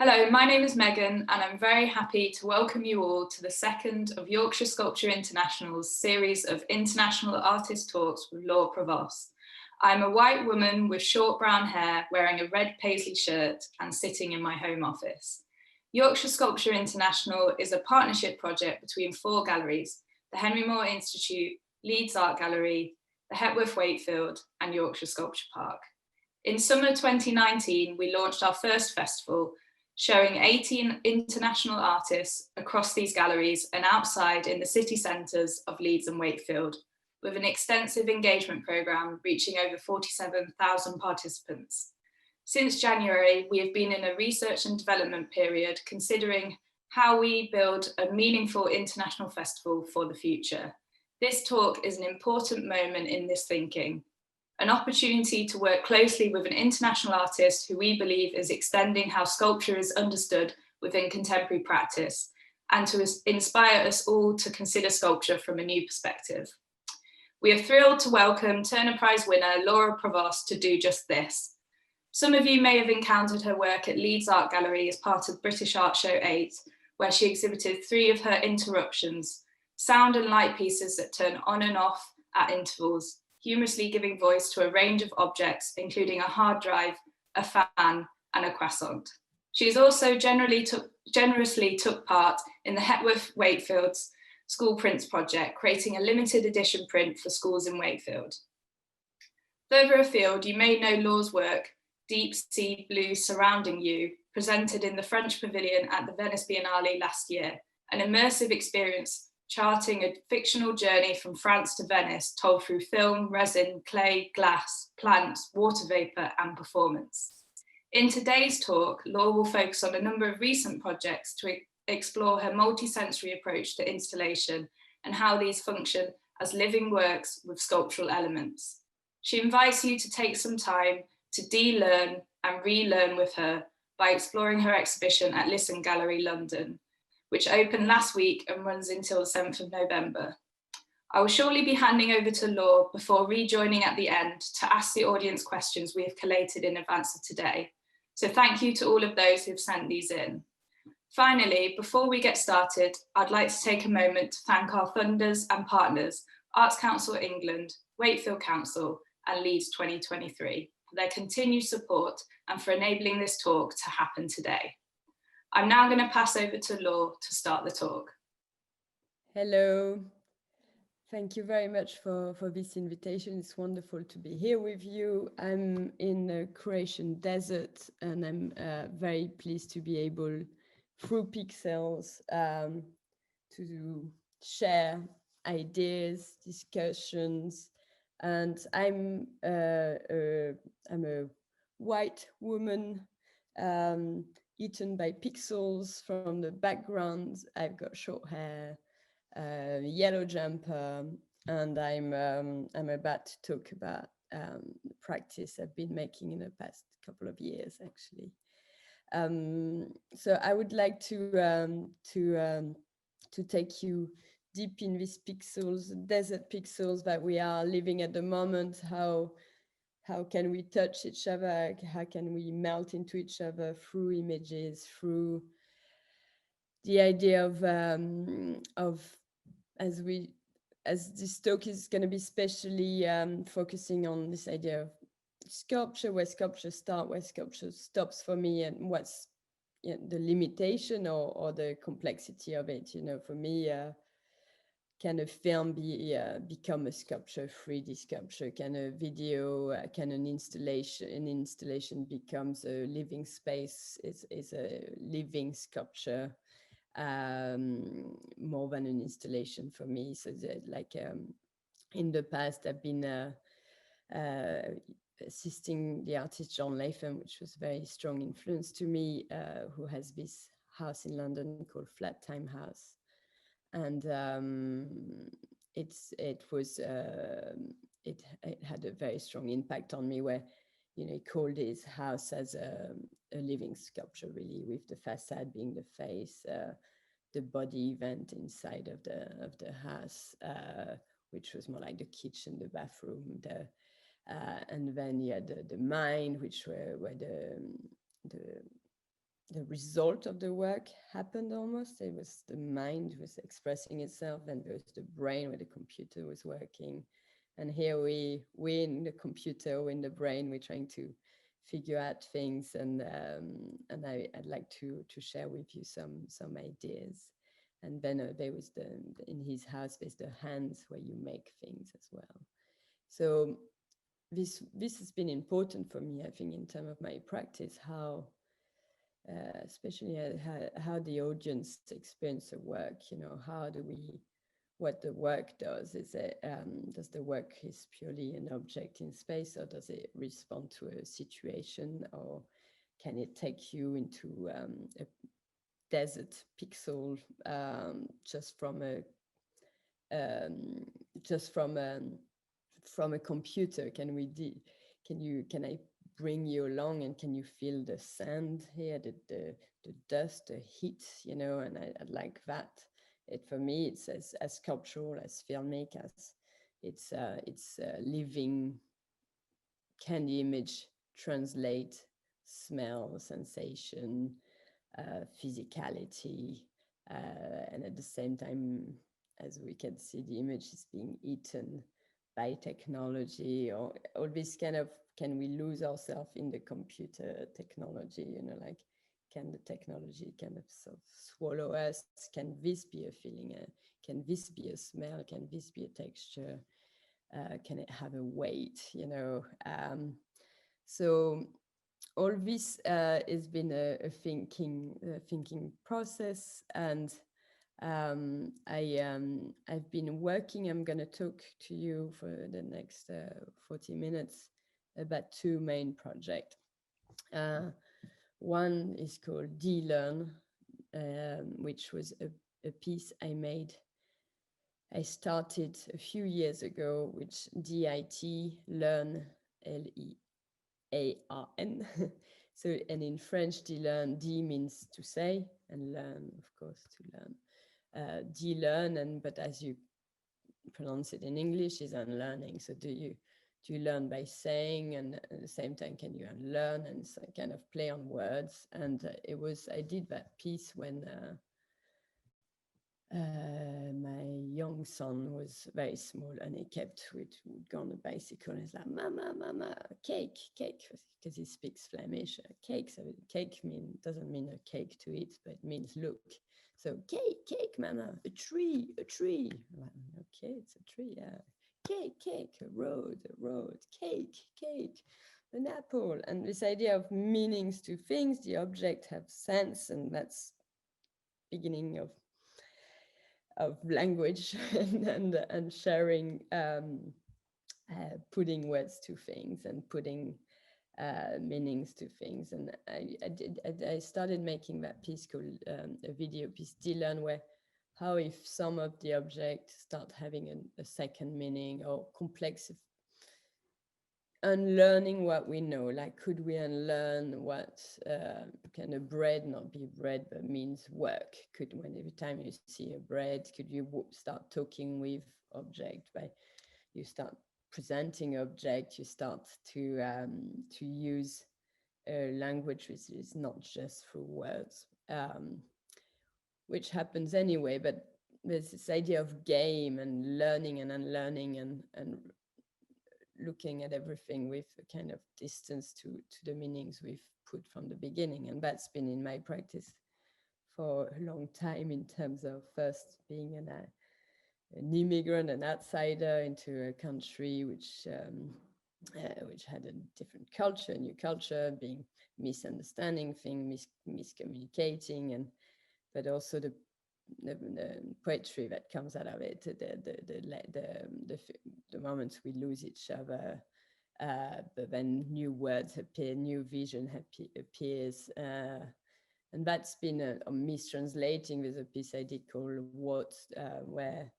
Hello, my name is Megan and I'm very happy to welcome you all to the second of Yorkshire Sculpture International's series of international artist talks with Laure Prouvost. I'm a white woman with short brown hair, wearing a red paisley shirt and sitting in my home office. Yorkshire Sculpture International is a partnership project between four galleries: the Henry Moore Institute, Leeds Art Gallery, the Hepworth Wakefield and Yorkshire Sculpture Park. In summer 2019, we launched our first festival, showing 18 international artists across these galleries and outside in the city centres of Leeds and Wakefield, with an extensive engagement programme reaching over 47,000 participants. Since January, we have been in a research and development period considering how we build a meaningful international festival for the future. This talk is an important moment in this thinking, an opportunity to work closely with an international artist who we believe is extending how sculpture is understood within contemporary practice, and to inspire us all to consider sculpture from a new perspective. We are thrilled to welcome Turner Prize winner Laure Prouvost to do just this. Some of you may have encountered her work at Leeds Art Gallery as part of British Art Show 8, where she exhibited 3 of her interruptions, sound and light pieces that turn on and off at intervals, humorously giving voice to a range of objects, including a hard drive, a fan, and a croissant. She has also generously took part in the Hepworth Wakefield's School Prints project, creating a limited edition print for schools in Wakefield. Further afield, you may know Laure's work, Deep Sea Blue Surrounding You, presented in the French Pavilion at the Venice Biennale last year, an immersive experience charting a fictional journey from France to Venice, told through film, resin, clay, glass, plants, water vapour and performance. In today's talk, Laure will focus on a number of recent projects to explore her multi-sensory approach to installation and how these function as living works with sculptural elements. She invites you to take some time to de-learn and relearn with her by exploring her exhibition at Lisson Gallery, London, which opened last week and runs until the 7th of November. I will shortly be handing over to Laure before rejoining at the end to ask the audience questions we have collated in advance of today. So thank you to all of those who've sent these in. Finally, before we get started, I'd like to take a moment to thank our funders and partners, Arts Council England, Wakefield Council and Leeds 2023, for their continued support and for enabling this talk to happen today. I'm now going to pass over to Laure to start the talk. Hello. Thank you very much for this invitation. It's wonderful to be here with you. I'm in the Croatian desert and I'm very pleased to be able, through pixels, to share ideas, discussions. And I'm a white woman eaten by pixels from the background. I've got short hair, yellow jumper, and I'm about to talk about the practice I've been making in the past couple of years, actually. So I would like to take you deep in these pixels, desert pixels that we are living at the moment. How can we touch each other? How can we melt into each other through images, through the idea of as this talk is going to be especially focusing on this idea of sculpture, where sculpture starts, where sculpture stops for me, and what's the limitation or the complexity of it. For me, can a film become a sculpture, 3D sculpture? Can a video, can an installation becomes a living space, is a living sculpture, more than an installation for me? So in the past, I've been assisting the artist John Lieumeconu, which was a very strong influence to me, who has this house in London called Flat Time House. And it had a very strong impact on me, where he called his house as a living sculpture, really, with the facade being the face, the body event inside of the house, which was more like the kitchen, the bathroom, and then you had the mind, which were the result of the work happened almost. It was the mind was expressing itself, and there was the brain where the computer was working. And here we in the computer, we in the brain, we're trying to figure out things. And I'd like to share with you some ideas. And then there was in his house, there's the hands where you make things as well. So this has been important for me, I think, in terms of my practice, how especially how the audience experience the work. You know, how do we, what the work does? Is it does the work is purely an object in space, or does it respond to a situation, or can it take you into a desert pixel just from a um, just from a computer? Can we can I bring you along, and can you feel the sand here, the dust, the heat, you know? And I like that. It, for me, it's as sculptural, as filmic, as it's living. Can the image translate smell, sensation, physicality, and at the same time, as we can see, the image is being eaten by technology, or all this kind of, can we lose ourselves in the computer technology, you know, like, can the technology kind of sort of swallow us? Can this be a feeling? Can this be a smell? Can this be a texture? Can it have a weight, you know? So all this has been a thinking process. And I've been working. I'm going to talk to you for the next 40 minutes about two main projects. One is called Dit Learn, which was a piece I made. I started a few years ago, which DIT Learn, Learn. So, and in French, Dit Learn, Dit means to say, and learn, of course, to learn. Dit Learn, and but as you pronounce it in English, is unlearning. So do you learn by saying, and at the same time, can you unlearn? And it's a kind of play on words. And I did that piece when my young son was very small, and he would go on a bicycle, and he's like, "Mama, mama, cake, cake," because he speaks Flemish. Cake, so cake doesn't mean a cake to eat, but it means look. So cake, cake, mama, a tree, a tree. Like, okay, it's a tree, yeah. Cake, cake, a road, cake, cake, an apple. And this idea of meanings to things, the object have sense, and that's beginning of language and sharing, putting words to things and putting meanings to things. And I started making that piece called a video piece, Dit Learn, where how if some of the objects start having a second meaning, or complex unlearning what we know. Like, could we unlearn what can a bread not be bread but means work? Could, when every time you see a bread, could you start talking with object? By you start presenting object, you start to use a language which is not just through words, which happens anyway. But there's this idea of game and learning and unlearning, and looking at everything with a kind of distance to the meanings we've put from the beginning. And that's been in my practice for a long time, in terms of first being an immigrant, an outsider into a country which had a different culture, new culture, being misunderstanding things, miscommunicating, and but also the poetry that comes out of it, the moments we lose each other, but then new words appear, new vision appears, and that's been a mistranslating. There's a piece I did called What, where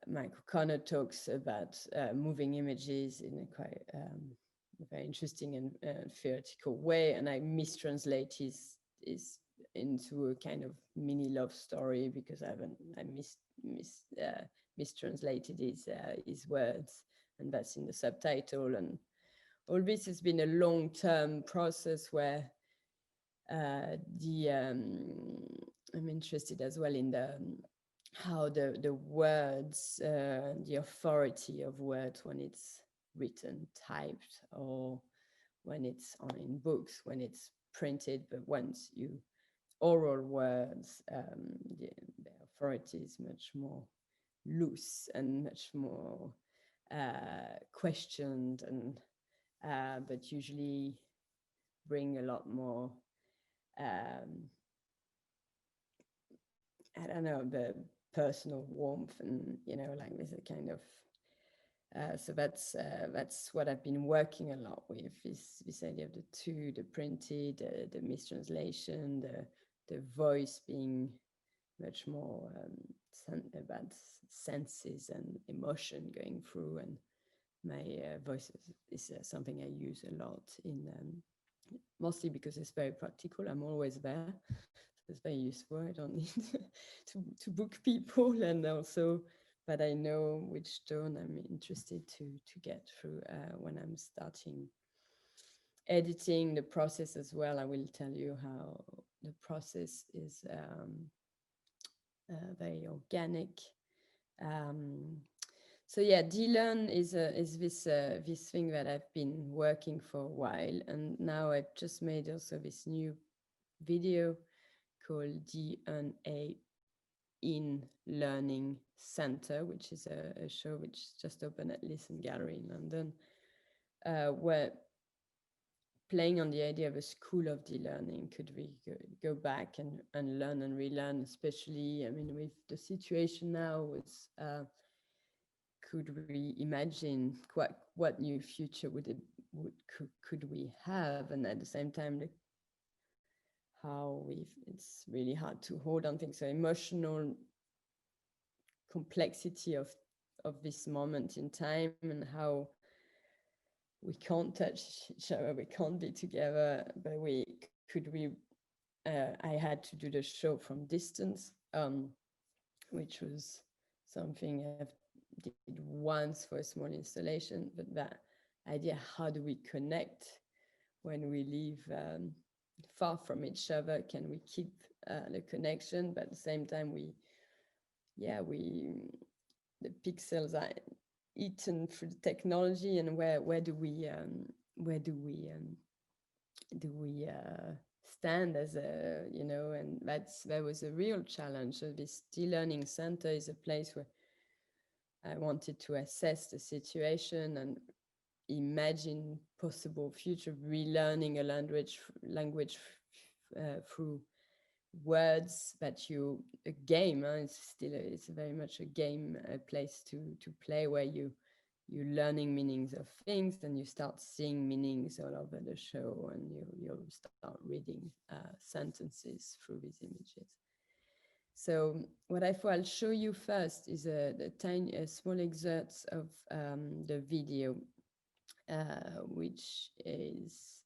Michael Connor talks about moving images in a quite very interesting and theoretical way, and I mistranslate his into a kind of mini love story, because I mistranslated his words, and that's in the subtitle. And all this has been a long-term process where I'm interested as well in how the words, the authority of words when it's written, typed, or when it's in books, when it's printed, but once you oral words, the authority is much more loose and much more questioned, and but usually bring a lot more I don't know, the personal warmth, and like there's a kind of so that's what I've been working a lot with, this idea of the two, the printed, the mistranslation, the voice being much more about senses and emotion going through, and my voice is something I use a lot in mostly because it's very practical. I'm always there. It's very useful. I don't need to book people, and also, but I know which tone I'm interested to get through when I'm starting editing the process as well. I will tell you how the process is very organic. So yeah, Dit Learn is this thing that I've been working for a while, and now I've just made also this new video called DNA in Learning Center, which is a show which just opened at Lisson Gallery in London, where playing on the idea of a school of Dit Learning, could we go back and learn and relearn, especially, I mean, with the situation now with, could we imagine what new future could we have, and at the same time, it's really hard to hold on things. So emotional complexity of this moment in time, and how we can't touch each other, we can't be together, but I had to do the show from distance, which was something I did once for a small installation, but that idea, how do we connect when we live far from each other? Can we keep the connection, but at the same time the pixels are eaten through the technology, and where do we stand as a, and that was a real challenge. So this Dit Learning Center is a place where I wanted to assess the situation and imagine possible future relearning a language through words, that a game, it's very much a game, a place to play, where you're learning meanings of things, and you start seeing meanings all over the show, and you'll start reading sentences through these images. So what I thought I'll show you first is a small excerpts of the video, which is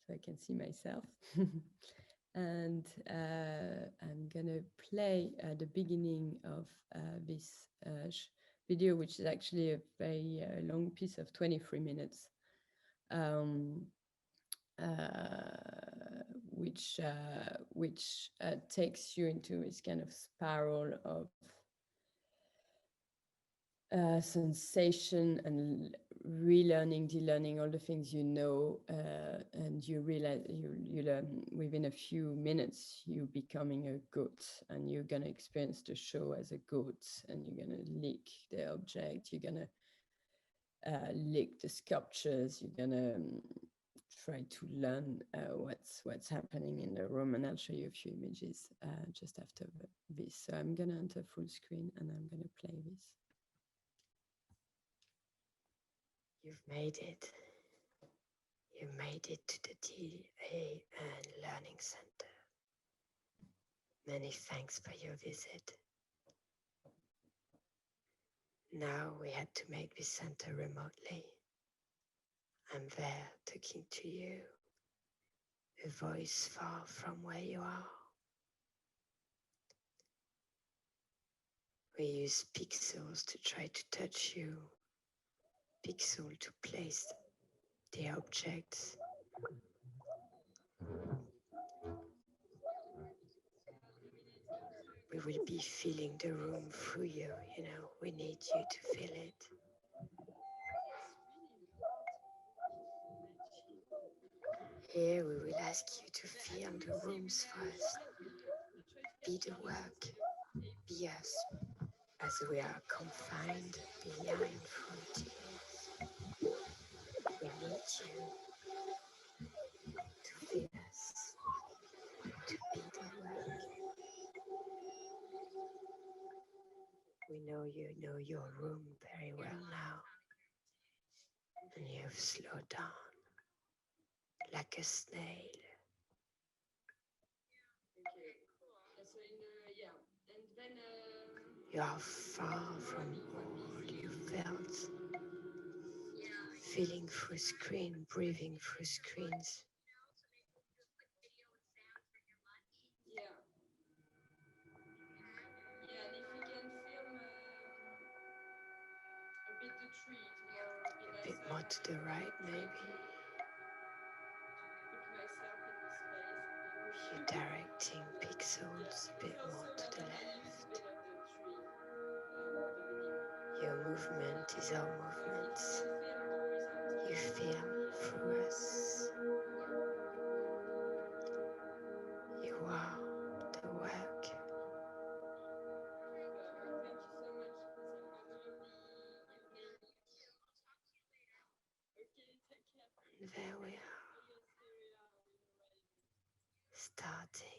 so I can see myself. And I'm gonna play the beginning of this video, which is actually a very long piece of 23 minutes, which takes you into this kind of spiral of sensation and relearning, delearning all the things and you realize you learn within a few minutes you're becoming a goat, and you're gonna experience the show as a goat, and you're gonna lick the object, you're gonna lick the sculptures, you're gonna try to learn what's happening in the room, and I'll show you a few images just after this. So I'm gonna enter full screen and I'm gonna play this. You've made it. You made it to the Dit Learning Center. Many thanks for your visit. Now we had to make this center remotely. I'm there talking to you, a voice far from where you are. We use pixels to try to touch you, pixel to place the objects. We will be feeling the room through you, you know, we need you to feel it. Here we will ask you to feel the rooms first. Be the work, be us, as we are confined behind frontiers. We need you to feel us, to be the work. We know you know your room very well now, and you've slowed down like a snail. You are far from all you felt, feeling through screen, breathing through screens. A bit more to the right, maybe. You're directing pixels a bit more to the left. Your movement is our movements. You feel through us. You are the work. And there we are, starting.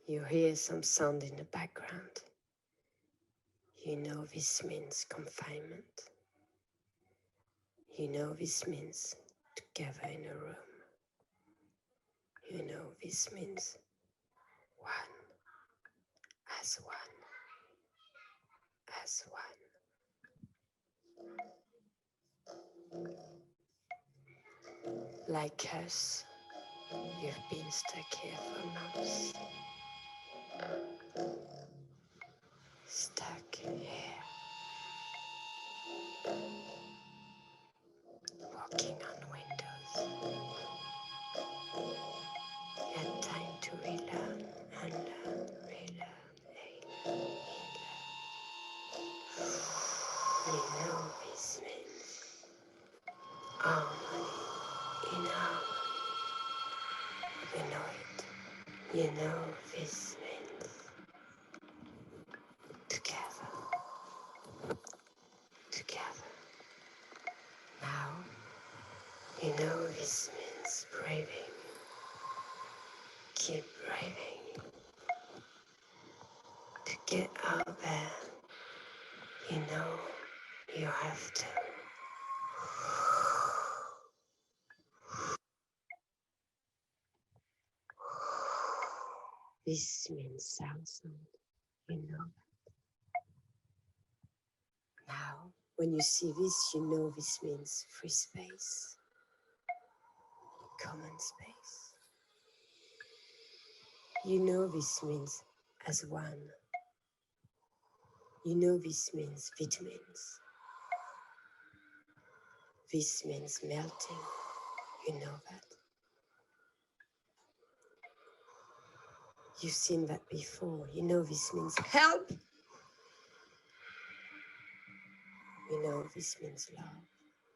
You hear some sound in the background. You know this means confinement. You know this means together in a room. You know this means one, as one, as one. Like us, you've been stuck here for months. Stuck here. Walking on windows. You had time to relearn and learn, relearn, relearn. You know this means harmony in harmony. You know it. You know this means together. Together. Now, you know this means breathing. Keep breathing. To get out there, you know you have to. This means sound. You know. Now, when you see this, you know this means free space, common space. You know this means as one. You know this means vitamins. This means melting. You know that. You've seen that before. You know this means help. You know this means love.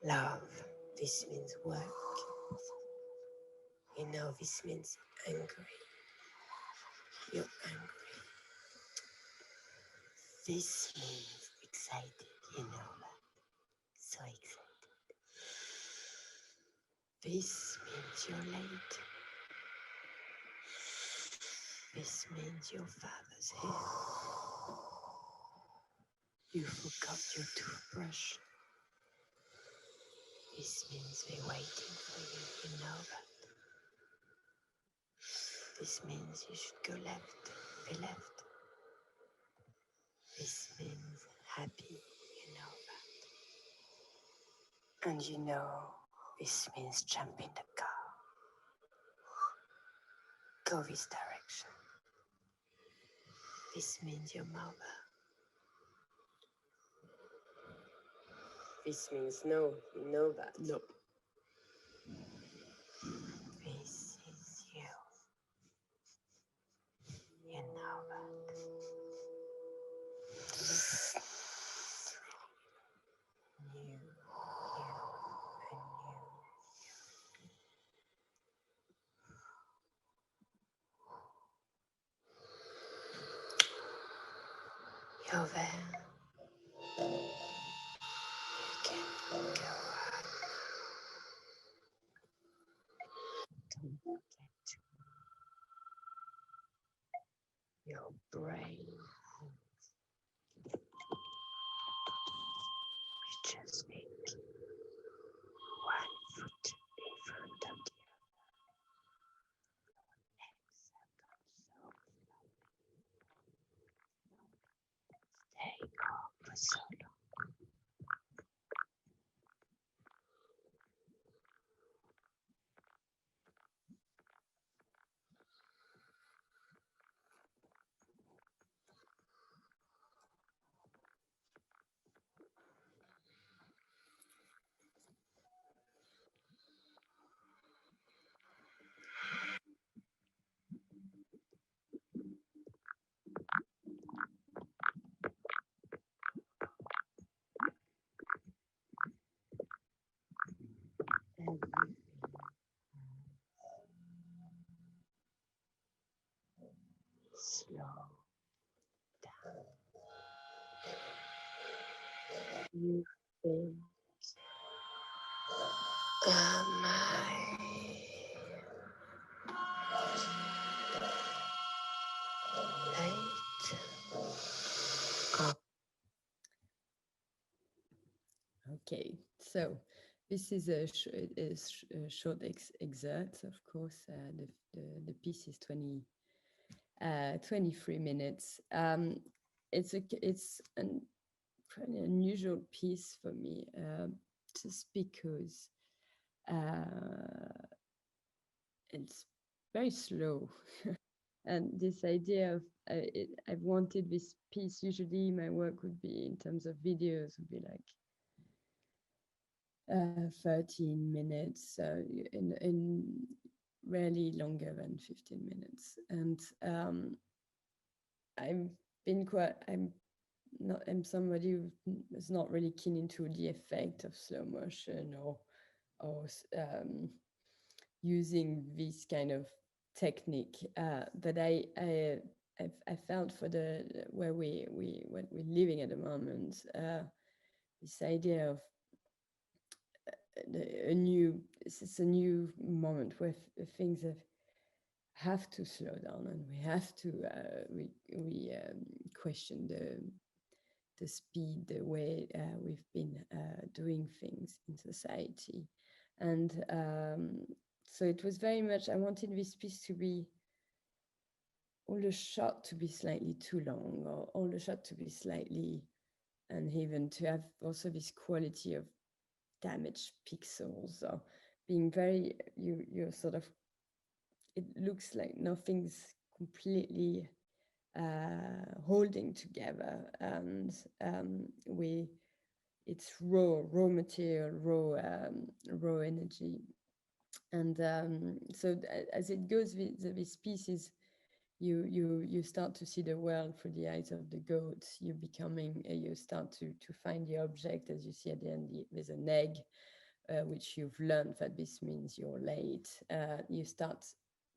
Love. This means work. You know this means angry. You're angry. This means excited. You know that. So excited. This means you're late. This means your father's here. You forgot your toothbrush. This means they're waiting for you. You know that. This means you should go left. Be left. This means happy. You know that. And you know this means jump in the car. Go this direction. This means your mother. This means no, you know that. Nope. This is you. You know that. You, and you. You're there. You can go on. Don't forget your brain. You just need one foot in front of the next second. Stay calm for so long. Everything slow down. You think, am I late? Oh, Okay, so this is a short excerpt, of course. The piece is 23 minutes. It's an pretty unusual piece for me, just because it's very slow. And this idea of I've wanted this piece. Usually, my work would be in terms of videos would be like 13 minutes, in rarely longer than 15 minutes. And I'm somebody who is not really keen into the effect of slow motion or using this kind of technique. But I felt for where we're living at the moment, this idea of it's a new moment where things have to slow down, and we have to question the speed, the way we've been doing things in society. And so it was very much, I wanted this piece to be all the shot to be slightly too long, or all the shot to be slightly uneven, to have also this quality of damaged pixels, or being very, you're sort of, it looks like nothing's completely holding together, and it's raw material, raw energy. And so as it goes with these pieces, you start to see the world through the eyes of the goat. You start to find the object. As you see at the end, there's an egg, which you've learned that this means you're late. You start,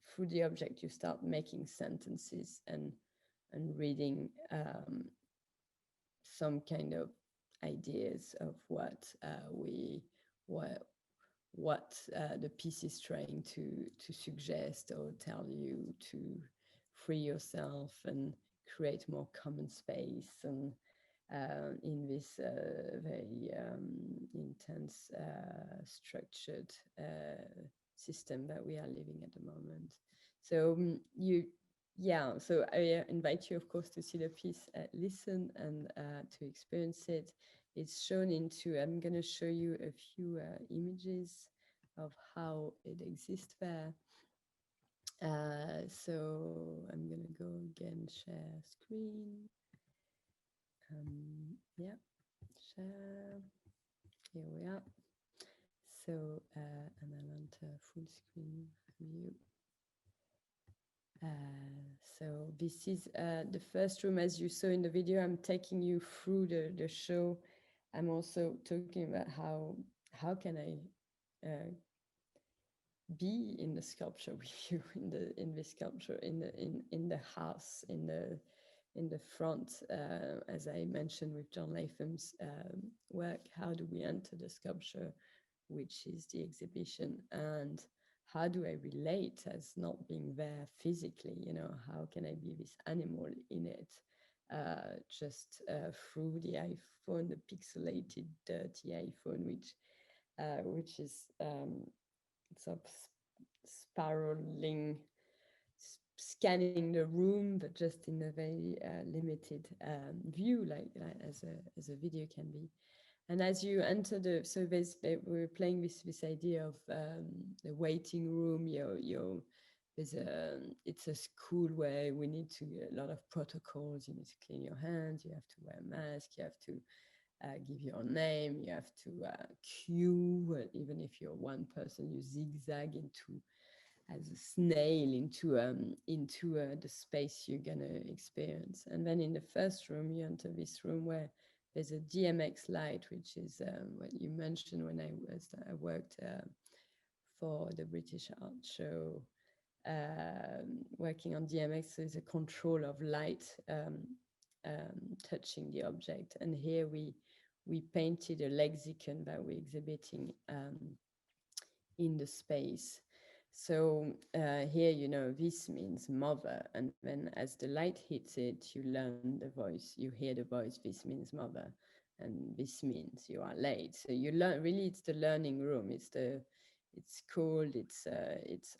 through the object, you start making sentences and reading some kind of ideas of what the piece is trying to suggest or tell you, to free yourself and create more common space, and in this very intense structured system that we are living at the moment. So so I invite you, of course, to see the piece at Lisson and to experience it. It's shown I'm going to show you a few images of how it exists there. So I'm gonna go again, share screen. Yeah, share. Here we are. So, and I'll enter full screen view. So this is the first room. As you saw in the video, I'm taking you through the show. I'm also talking about how can I be in the sculpture with you in the sculpture in the house in the front, as I mentioned with John Latham's work. How do we enter the sculpture, which is the exhibition, and how do I relate as not being there physically? You know, how can I be this animal in it, just through the iPhone, the pixelated, dirty iPhone, which is sort of spiraling, scanning the room, but just in a very limited view, like as a video can be. And as you enter so we're playing with this idea of the waiting room. It's a school where we need to a lot of protocols. You need to clean your hands. You have to wear a mask. You have to give your name. You have to queue. Even if you're one person, you zigzag as a snail into the space you're gonna experience. And then in the first room, you enter this room where there's a DMX light, which is what you mentioned when I worked for the British Art Show, working on DMX. There's a control of light touching the object, and here we painted a lexicon that we're exhibiting in the space. So here, you know, this means mother, and then as the light hits it, you learn the voice, you hear the voice, this means mother, and this means you are late. So you learn, really, it's the learning room. It's called, it's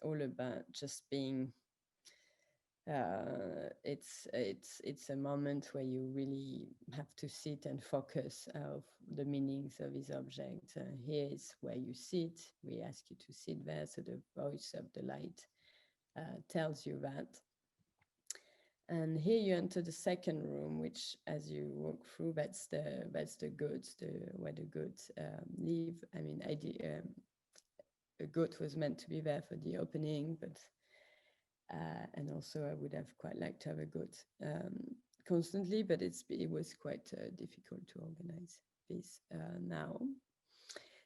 all about just being, it's a moment where you really have to sit and focus of the meanings of his object. Here is where you sit. We ask you to sit there, so the voice of the light tells you that. And here you enter the second room, which, as you walk through, that's the goods, where the goods live. I mean, a goat was meant to be there for the opening, but and also I would have quite liked to have a goat constantly, but it was quite difficult to organize this now.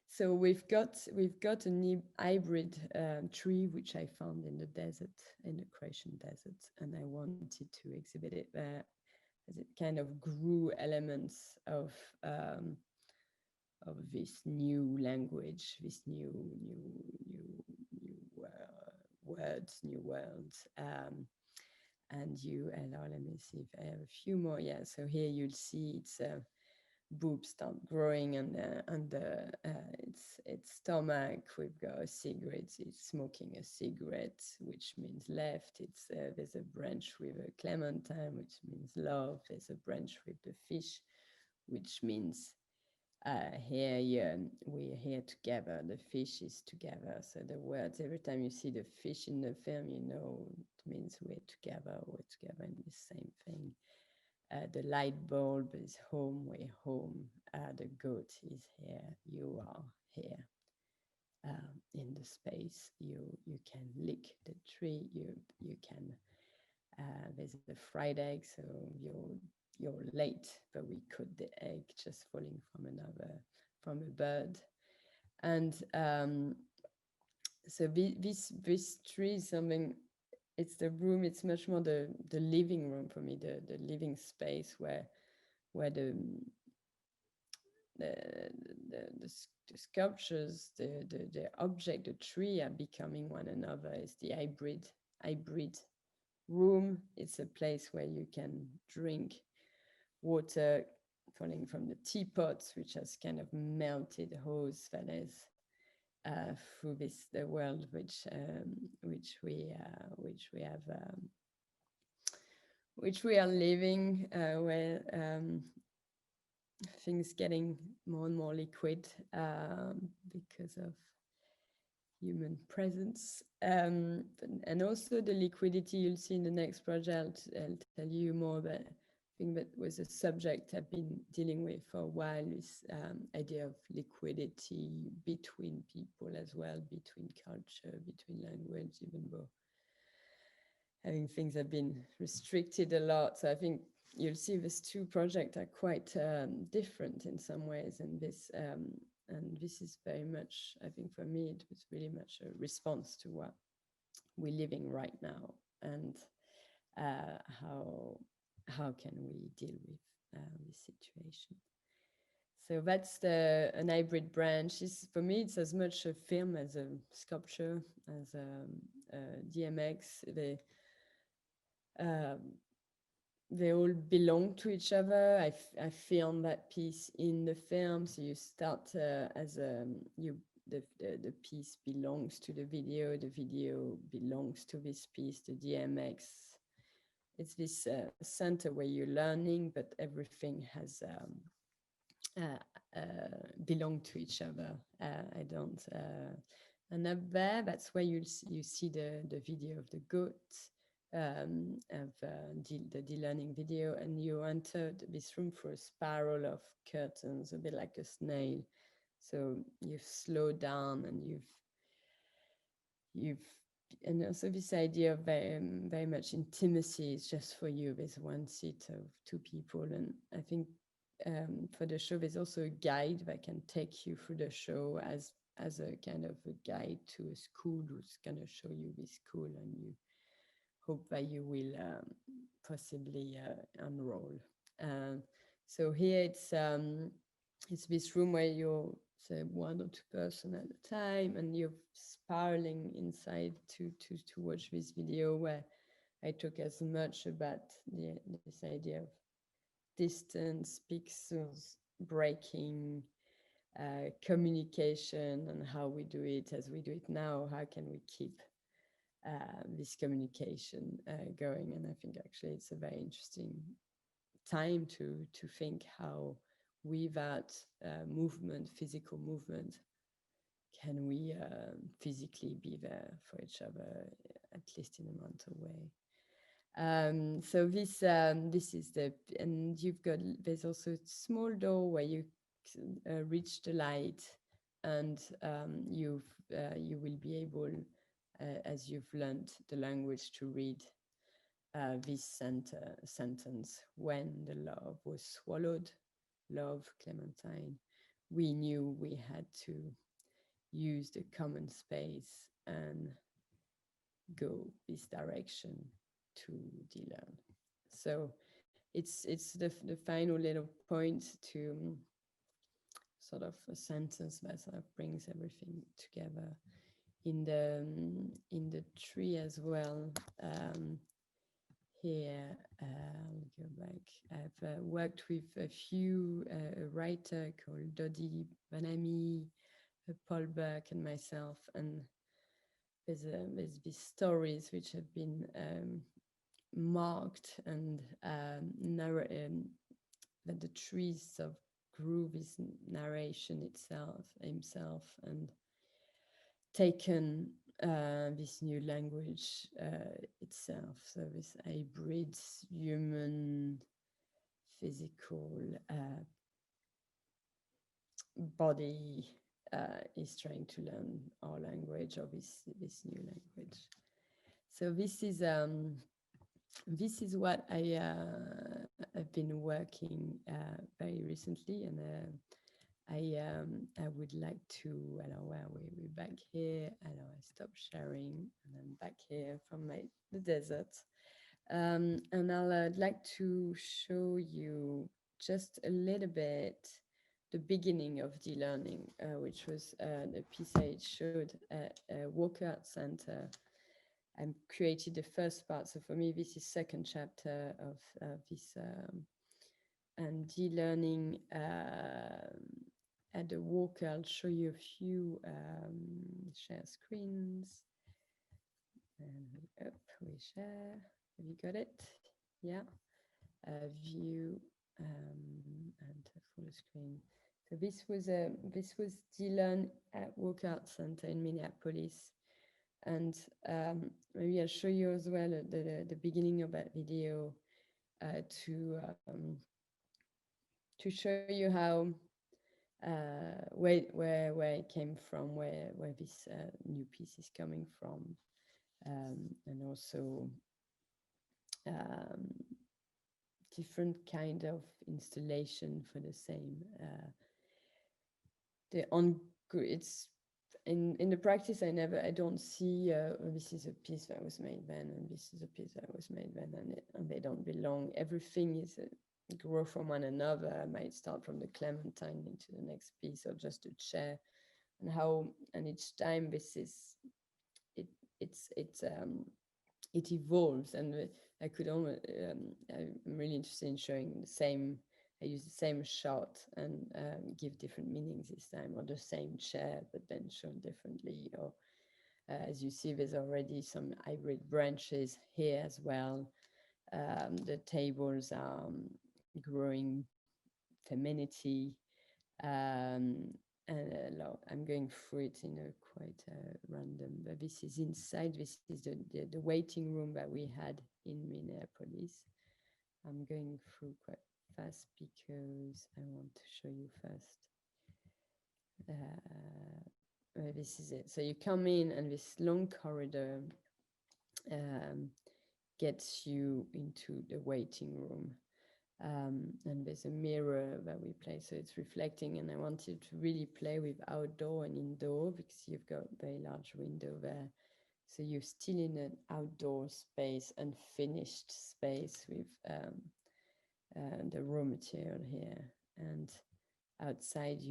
So we've got a hybrid tree which I found in the desert, in the Croatian desert, and I wanted to exhibit it there, as it kind of grew elements of this new language, this new words, new worlds. And let me see if I have a few more. Yeah, so here you'll see its boobs start growing under its stomach. We've got a cigarette. It's smoking a cigarette, which means left. There's a branch with a clementine, which means love. There's a branch with the fish, which means we're here together. The fish is together. So the words, every time you see the fish in the film, you know it means we're together in the same thing. The light bulb is home, we're home. The goat is here, you are here. In the space, you can lick the tree. You can. There's a fried egg, so you're late, but we cooked the egg just falling from a bird. And so this tree is something. It's the room. It's much more the living room for me, the living space where the sculptures, the object, the tree are becoming one another. It's the hybrid room. It's a place where you can drink water falling from the teapots, which has kind of melted hose that is through the world which we are living, where things getting more and more liquid because of human presence. And also the liquidity you'll see in the next project. I'll tell you more, but I think that was a subject I've been dealing with for a while, this idea of liquidity between people as well, between culture, between language, even though having things have been restricted a lot. So I think you'll see these two projects are quite different in some ways, and this is very much, I think for me, it was really much a response to what we're living right now, and how can we deal with this situation. So that's an hybrid branch. For me, it's as much a film as a sculpture, as a DMX. They all belong to each other. I filmed that piece in the film, so you start as the piece belongs to the video belongs to this piece, the DMX. It's this center where you're learning, but everything has belong to each other. I don't. And up there, that's where you see the video of the goat, of the Dit-learning video, and you entered this room through a spiral of curtains, a bit like a snail. So you've slowed down, and and also this idea of very much intimacy is just for you. There's one seat of two people, and I think for the show there's also a guide that can take you through the show as a kind of a guide to a school who's going to show you this school, and you hope that you will possibly enroll. So here it's this room where you're, say, one or two person at a time, and you're spiraling inside to watch this video, where I talk as much about this idea of distance, pixels, breaking, communication, and how we do it as we do it now. How can we keep this communication going? And I think actually it's a very interesting time to think how without movement, physical movement, can we physically be there for each other, at least in a mental way. So this is and there's also a small door where you reach the light, and you will be able, as you've learned the language, to read this sentence: when the love was swallowed, love, Clementine, we knew we had to use the common space and go this direction to Dit Learn. So it's the final little point to sort of a sentence that sort of brings everything together. In the tree as well. Here, I'll go back. I've worked with a few, a writer called Dodi Banami, Paul Burke, and myself, and there's these stories which have been marked and that the trees sort of grew this narration himself, and taken this new language itself. So this hybrid human physical body is trying to learn our language, or this new language. So this is what I've been working very recently, and I would like to, where we're back here, I stop sharing, and I'm back here from the desert. And I'd like to show you just a little bit the beginning of Dit Learning, which was the piece I showed at Walkout Center. I created the first part, so for me this is second chapter of this and Dit Learning. At the walk, I'll show you a few share screens. And we share. Have you got it? Yeah. View and full screen. So this was Dit Learn at Workout Center in Minneapolis, and maybe I'll show you as well the beginning of that video to show you how where it came from, where this new piece is coming from, and also different kind of installation for the same. It's in the practice I don't see this is a piece that was made then and this is a piece that was made then, and they don't belong. Everything is grow from one another. I might start from the clementine into the next piece, or just a chair, and each time this is it evolves, and I could almost I'm really interested in showing the same. I use the same shot and give different meanings this time, or the same chair but then shown differently. Or as you see, there's already some hybrid branches here as well. The tables are growing femininity, and I'm going through it in a quite random, but this is inside. This is the waiting room that we had in Minneapolis. I'm going through quite fast because I want to show you first. This is it. So you come in, and this long corridor gets you into the waiting room. And there's a mirror that we play, so it's reflecting, and I wanted to really play with outdoor and indoor because you've got a very large window there. So you're still in an outdoor space, unfinished space with the raw material here, and outside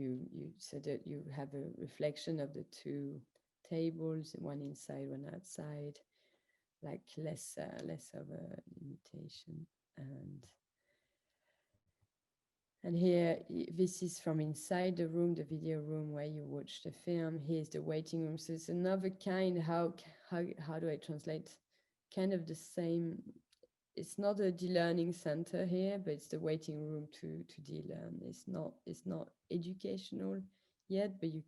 so that you have a reflection of the two tables, one inside, one outside, like less of a limitation. And here, this is from inside the room, the video room where you watch the film. Here's the waiting room. So it's another kind, how do I translate? Kind of the same. It's not a de-learning center here, but it's the waiting room to de-learn. It's not educational yet, but you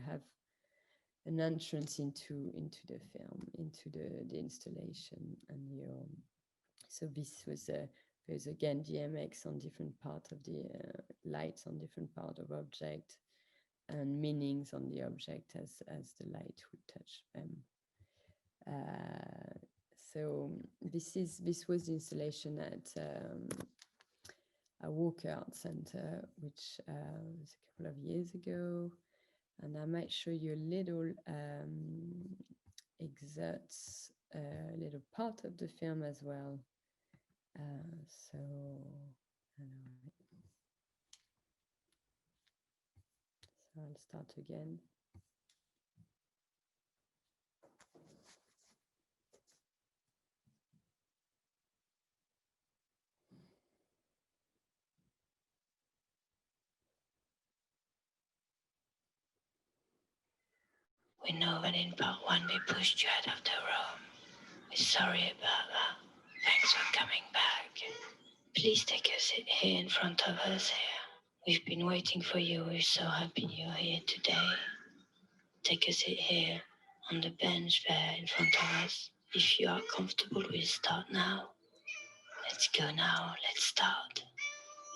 have an entrance into the film, into the installation, and so this was there's again DMX on different part of the lights on different part of object, and meanings on the object as the light would touch them. So this was the installation at a workout center, which was a couple of years ago, and I might show you a little excerpts, a little part of the film as well. So I'll start again. We know that in part one we pushed you out of the room. We're sorry about that. Thanks for coming back. Please take a seat here in front of us here. We've been waiting for you. We're so happy you're here today. Take a seat here on the bench there in front of us. If you are comfortable, we'll start now. Let's go now. Let's start.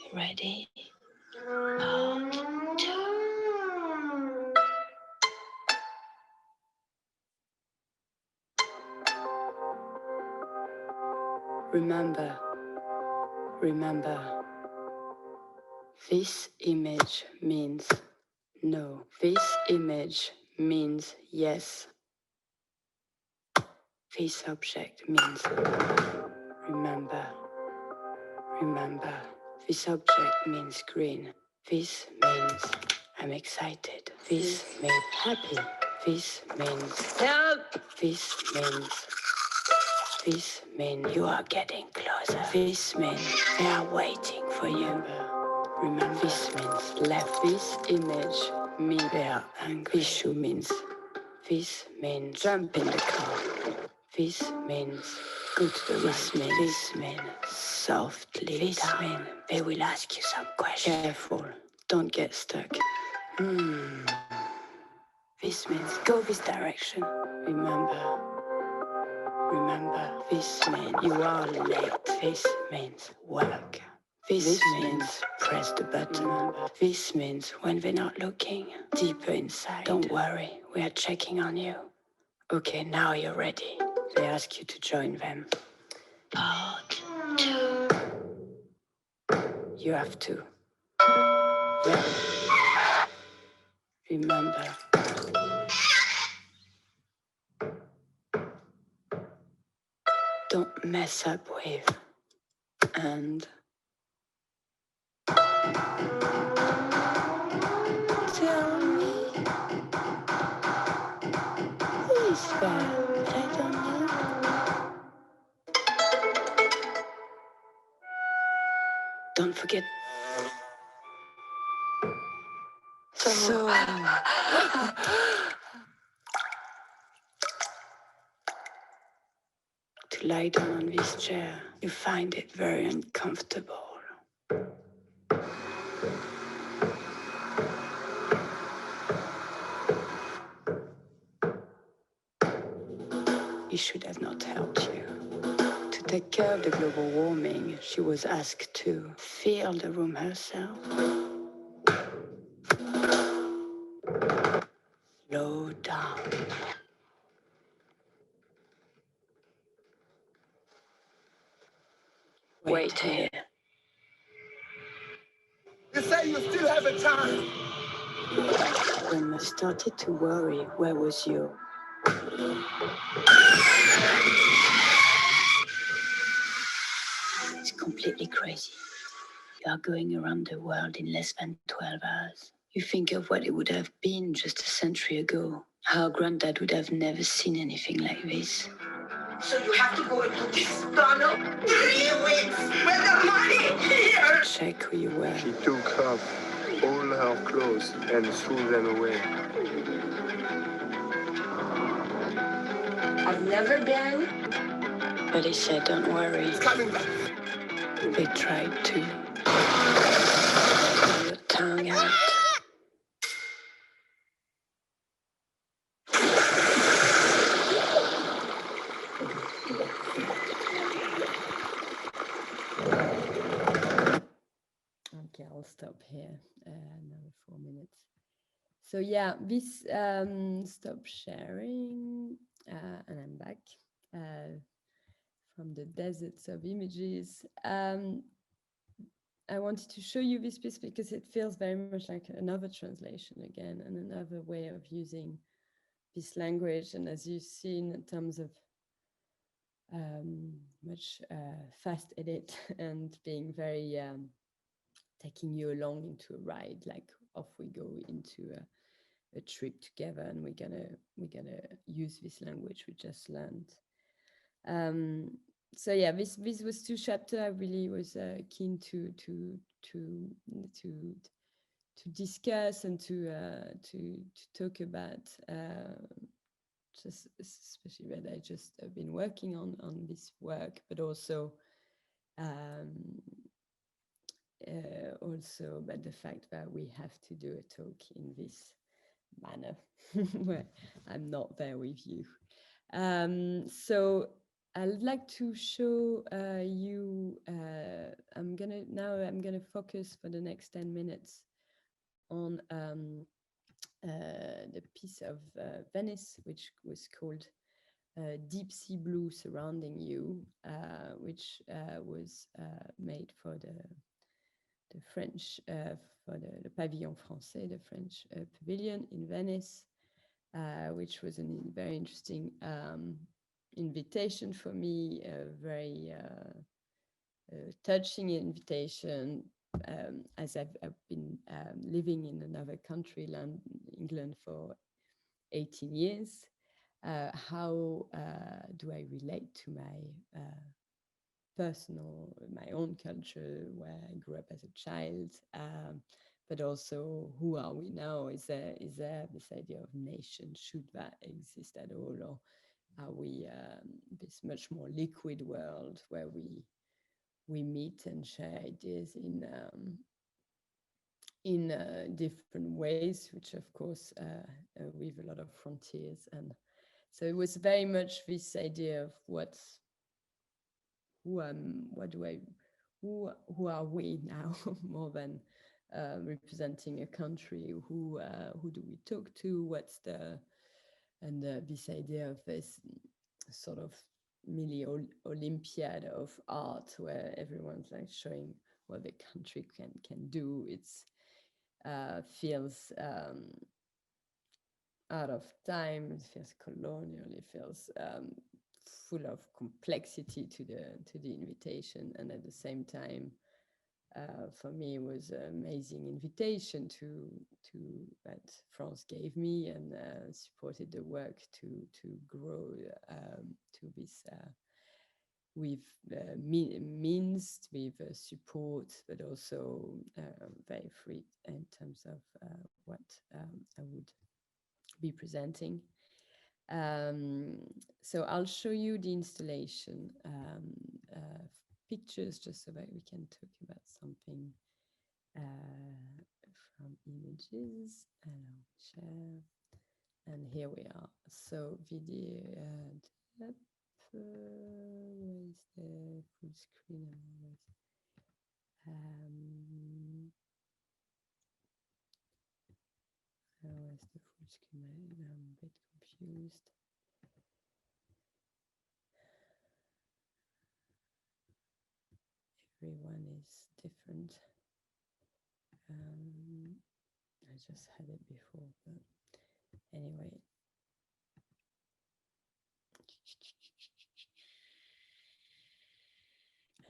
You ready? Part 2. Remember, this image means no. This image means yes. This object means remember. This object means green. This means I'm excited. This means happy. This means help. This means you are getting closer. This means they are waiting for you. Remember, this means left. This image means they are angry. This shoe means. This means jump in the car. This means go to the This means softly. This means they will ask you some questions. Careful. Don't get stuck. This means go this direction. Remember, this means you are late. This means work. This means press the button. This means when they're not looking, deeper inside. Don't worry, we are checking on you. Okay, now you're ready. They ask you to join them. Part 2. You have to. Yeah. Remember. Don't mess up with. And tell me, who is there? I don't know. Don't forget. So to lie down on this chair, you find it very uncomfortable. He should have not helped you. To take care of the global warming, she was asked to fill the room herself. Slow down. Wait here. You say you still have a time. When I started to worry, where was you? It's completely crazy. You are going around the world in less than 12 hours. You think of what it would have been just a century ago. How Granddad would have never seen anything like this. So you have to go into this tunnel 3 weeks with the money here. Check who you were. She took off all her clothes and threw them away. I've never been. But he said, don't worry. It's coming back. They tried to. Pull your tongue out. Okay, I'll stop here. Another 4 minutes. So yeah, this stop sharing, and I'm back from the deserts of images. I wanted to show you this piece because it feels very much like another translation again, and another way of using this language. And as you've seen, in terms of much fast edit and being very taking you along into a ride, like off we go into a trip together, and we're gonna use this language we just learned. So yeah, this was 2 chapters I really was keen to discuss and to talk about, just especially that I just have been working on this work, but also also about the fact that we have to do a talk in this manner where I'm not there with you. So I'd like to show you, I'm gonna focus for the next 10 minutes on the piece of Venice, which was called Deep Sea Blue Surrounding You, which was made for the French, for the Pavillon Français, the French pavilion in Venice, which was a very interesting invitation for me, a very touching invitation, as I've been living in another country, England, for 18 years. How do I relate to my my own culture, where I grew up as a child, but also who are we now? Is there this idea of nation? Should that exist at all, or are we this much more liquid world where we meet and share ideas in in different ways, which of course with a lot of frontiers. And so it was very much this idea of who are we now, more than representing a country. Who do we talk to? What's the and this idea of this sort of mini Olympiad of art where everyone's like showing what the country can do. It's feels out of time. It feels colonial. It feels full of complexity to the invitation, and at the same time, for me, it was an amazing invitation to that France gave me, and supported the work to grow to this with means, with support, but also very free in terms of what I would be presenting. So I'll show you the installation pictures just so that we can talk about something from images, and I'll share. And here we are. So video, where is the full screen? Where's the full screen? I'm a bit confused. Everyone is different. I just had it before, but anyway.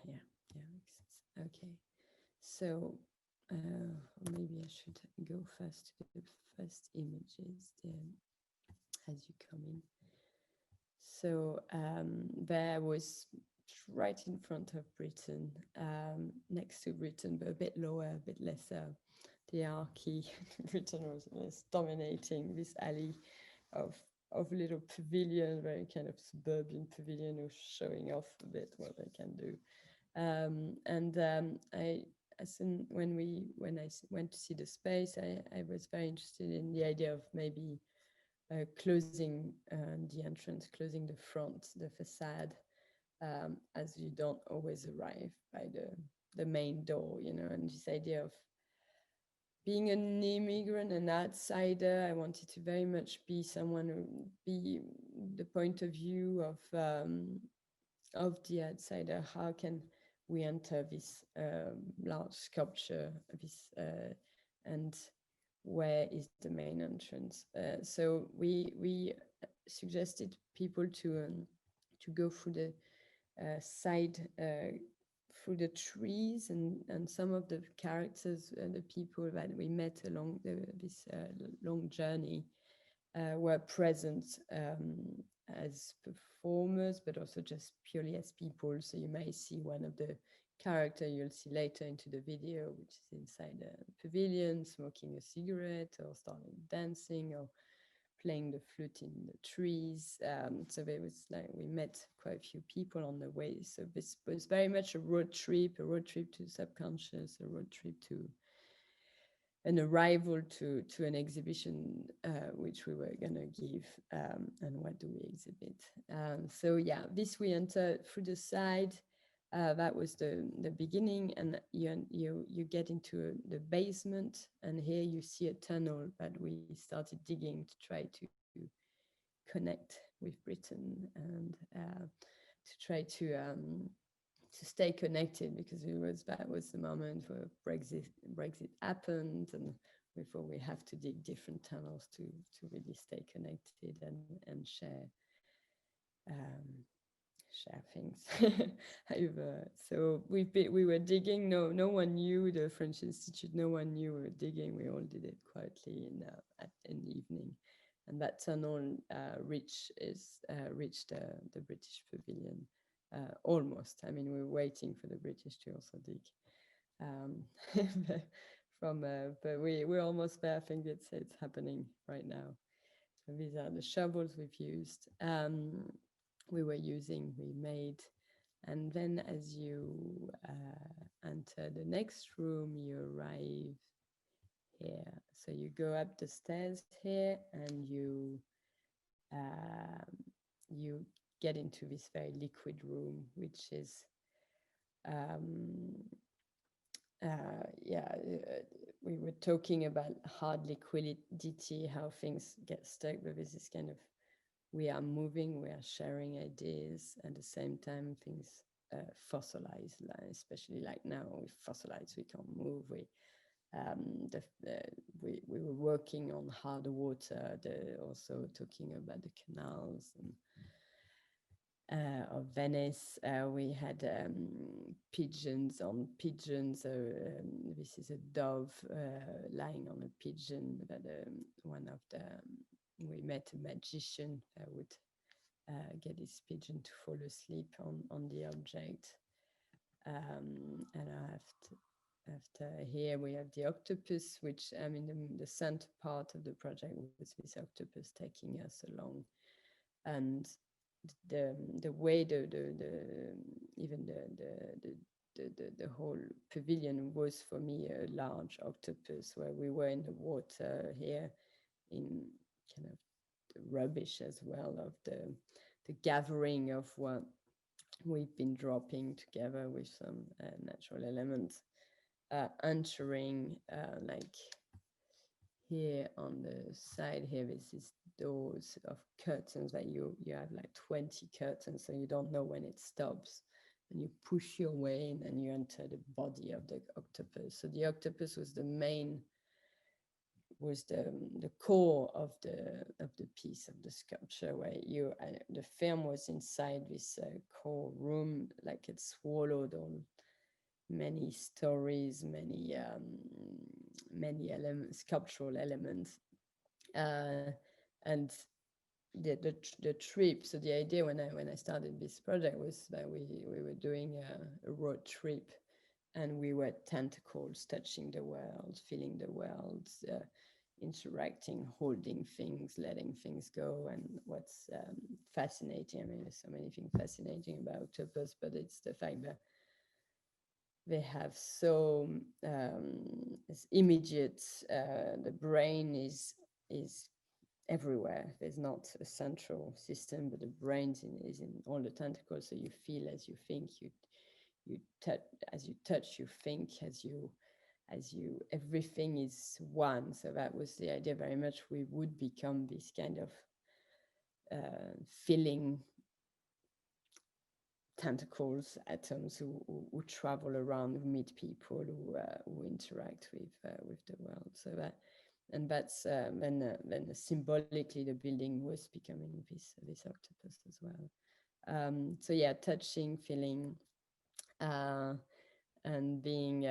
Yeah, makes sense. Okay, so maybe I should go first to the first images then as you come in. So there was right in front of Britain, next to Britain, but a bit lower, a bit lesser, the hierarchy. Britain was dominating this alley of little pavilion, very kind of suburban pavilion, who's showing off a bit what they can do. When I went to see the space, I was very interested in the idea of maybe closing the entrance, closing the front, the facade, as you don't always arrive by the main door, you know, and this idea of being an immigrant, an outsider. I wanted to very much be someone who be the point of view of the outsider. How can we enter this large sculpture, and where is the main entrance? So we suggested people to go through the side, through the trees, and some of the characters, the people that we met along this long journey were present as performers, but also just purely as people. So you may see one of the character you'll see later into the video, which is inside a pavilion, smoking a cigarette, or starting dancing, or playing the flute in the trees. So there was like, we met quite a few people on the way. So this was very much a road trip to subconscious, a road trip to an arrival to an exhibition which we were going to give, and what do we exhibit. So yeah, this we enter through the side. That was the beginning, and you get into the basement, and here you see a tunnel that we started digging to try to connect with Britain, and to try to stay connected, because that was the moment where Brexit happened, and we thought we have to dig different tunnels to really stay connected and share things. So we were digging. No one knew, the French Institute. No one knew we were digging. We all did it quietly in the evening, and that tunnel reached the British Pavilion. Almost. I mean, we were waiting for the British to also dig. But we're almost there. I think it's happening right now. So these are the shovels we've used. We made, and then as you enter the next room, you arrive here. So you go up the stairs here, and you get into this very liquid room, which is we were talking about hard liquidity, how things get stuck, but this is kind of, we are moving, we are sharing ideas, at the same time things fossilize, especially like now with fossilize, we can't move. We were working on hard water, also talking about the canals and of Venice. We had pigeons on pigeons. This is a dove lying on a pigeon. But we met a magician that would get his pigeon to fall asleep on the object. And after here we have the octopus, which the center part of the project was this octopus taking us along, and the way even the whole pavilion was for me a large octopus, where we were in the water here, in kind of the rubbish as well of the gathering of what we've been dropping together with some natural elements, entering like here on the side here, this is doors of curtains that you have like 20 curtains, so you don't know when it stops, and you push your way in and you enter the body of the octopus. So the octopus was the core of the piece of the sculpture, where the film was inside this core room, like it swallowed all many stories, many elements, sculptural elements, and the trip. So the idea when I started this project was that we were doing a road trip, and we were tentacles touching the world, feeling the world, interacting, holding things, letting things go. And what's fascinating, there's so many things fascinating about octopus, but it's the fact that they have so it's immediate. The brain is everywhere. There's not a central system, but the brain is in all the tentacles. So you feel as you think, you touch as you touch, you think as you everything is one. So that was the idea very much. We would become this kind of feeling tentacles, atoms who travel around, who meet people, who interact with the world. So that's then symbolically the building was becoming this octopus as well. So yeah, touching, feeling, and being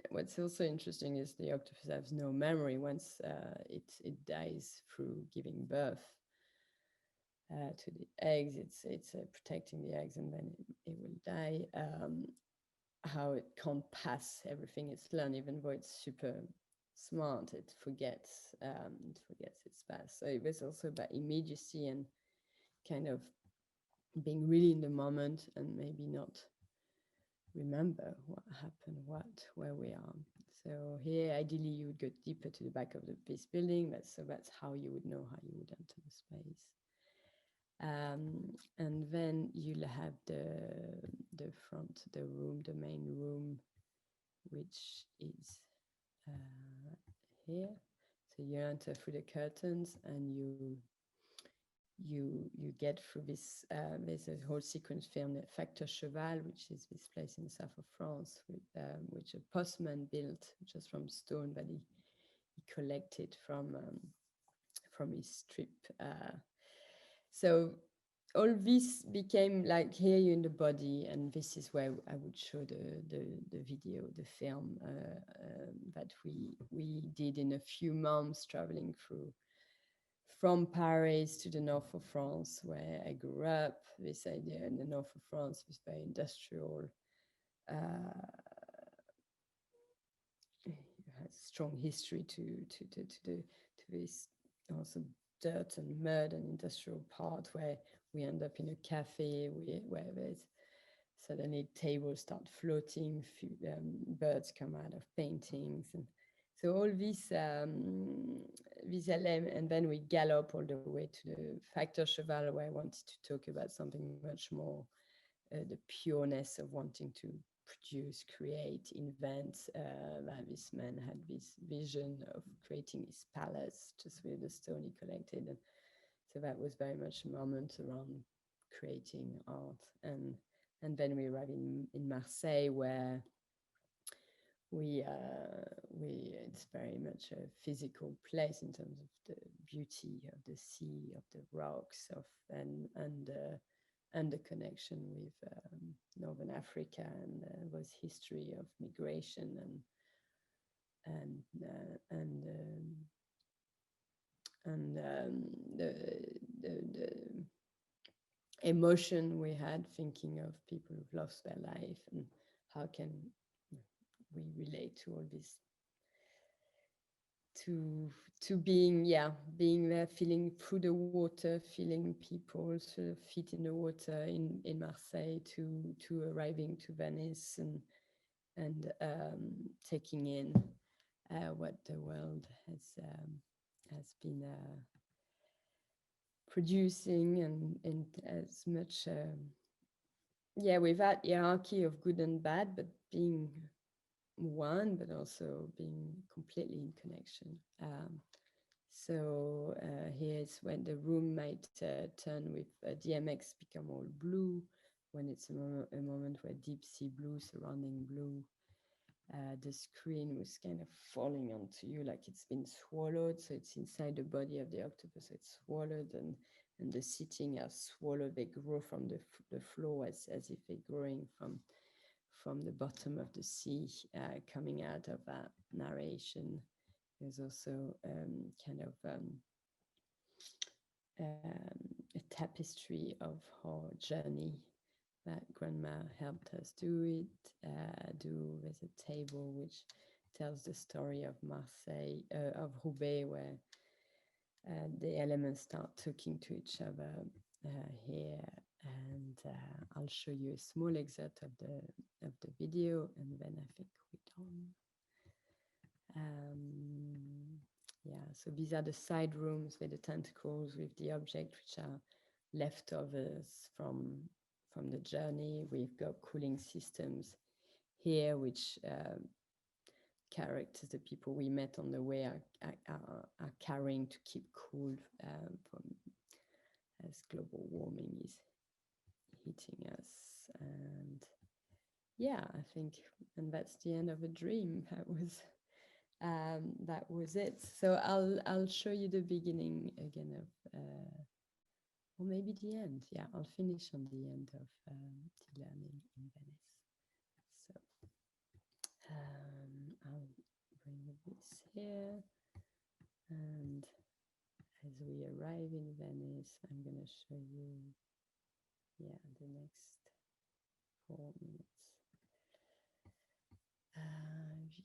what's also interesting is the octopus has no memory once it dies through giving birth to the eggs. It's protecting the eggs, and then it will die. How it can't pass everything it's learned, even though it's super smart, it forgets its past. So it was also about immediacy and kind of being really in the moment, and maybe not remember what happened, where we are. So here, ideally, you would go deeper to the back of this building. So that's how you would know how you would enter the space. And then you'll have the front, the main room, which is here. So you enter through the curtains, and you get through this. There's a whole sequence filmed at Facteur Cheval, which is this place in the south of France, which a postman built just from stone that he collected from his trip. So all this became like, here you're in the body, and this is where I would show the video, the film that we did in a few months, traveling from Paris to the north of France, where I grew up. This idea in the north of France was very industrial. Has strong history to this also dirt and mud and industrial part, where we end up in a cafe where there's suddenly tables start floating, birds come out of paintings, and So all these elements, and then we gallop all the way to the Factor Cheval, where I wanted to talk about something much more, the pureness of wanting to produce, create, invent. That this man had this vision of creating his palace just with the stone he collected. And so that was very much a moment around creating art. And then we arrive in Marseille, where it's very much a physical place in terms of the beauty of the sea, of the rocks, and the connection with Northern Africa, and was history of migration the emotion we had thinking of people who've lost their life, and how can we relate to all this, to being there, feeling through the water, feeling people sort of feet in the water in Marseille, to arriving to Venice, and taking in what the world has been producing, and as much with that hierarchy of good and bad, but being one, but also being completely in connection. So here's when the room might turn with DMX become all blue, when it's a moment where deep sea blue surrounding blue. The screen was kind of falling onto you like it's been swallowed, so it's inside the body of the octopus, so it's swallowed, and the sitting are swallowed. They grow from the floor as if they're growing from the bottom of the sea, coming out of that narration. There's also kind of a tapestry of her journey that grandma helped us do. There's a table which tells the story of Marseille, of Roubaix, where the elements start talking to each other here. And I'll show you a small excerpt of the video, and then I think we're done. So these are the side rooms with the tentacles, with the object, which are leftovers from the journey. We've got cooling systems here, which characters, the people we met on the way, are carrying to keep cool as global warming is hitting us. And I think, and that's the end of a dream. That was it. So I'll show you the beginning again of, or maybe the end. I'll finish on the end of Dit Learning in Venice. So I'll bring this here, and as we arrive in Venice, I'm going to show you, the next 4 minutes.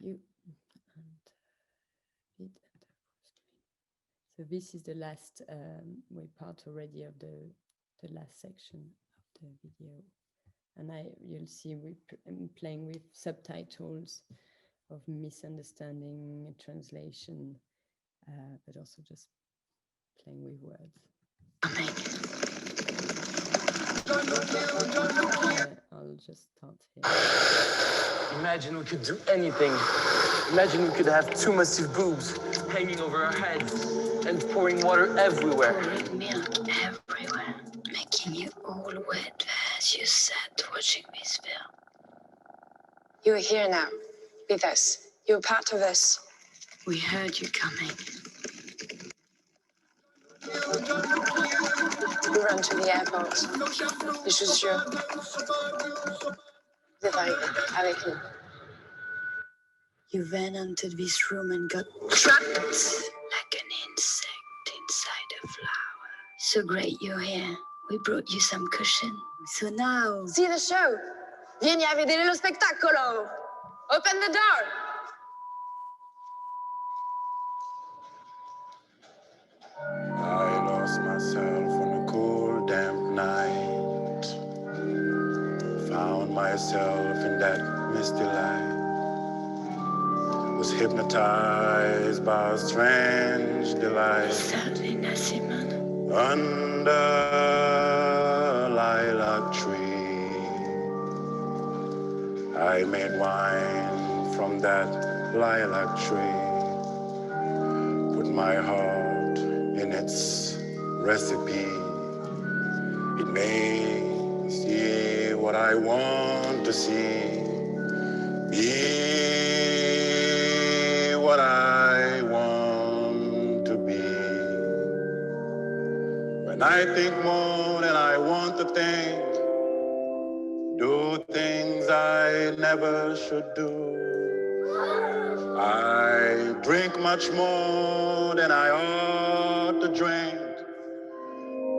View and bit and so this is the last, we're part already of the last section of the video, and you'll see I'm playing with subtitles of misunderstanding, translation, but also just playing with words. I'll just start here. Imagine we could do anything. Imagine we could have 2 massive boobs hanging over our heads and pouring water everywhere. Pouring milk everywhere, making you all wet as you sat watching this film. You're here now, with us. You're part of us. We heard you coming. We ran to the airport. Les chaussures. Vous êtes arrivés avec nous. You then entered this room and got trapped like an insect inside a flower. So great you're here. We brought you some cushion. So now, see the show. Vieni a vedere lo spettacolo. Open the door. I lost myself on a cold, damp night. Found myself in that misty light. Was was hypnotized by a strange delight. Certainly Nassimon. Under a lilac tree, I made wine from that lilac tree. Put my heart in its recipe. It may see what I want to see, be what I want to be. When I think more than I want to think, do things I never should do. I drink much more than I ought to drink,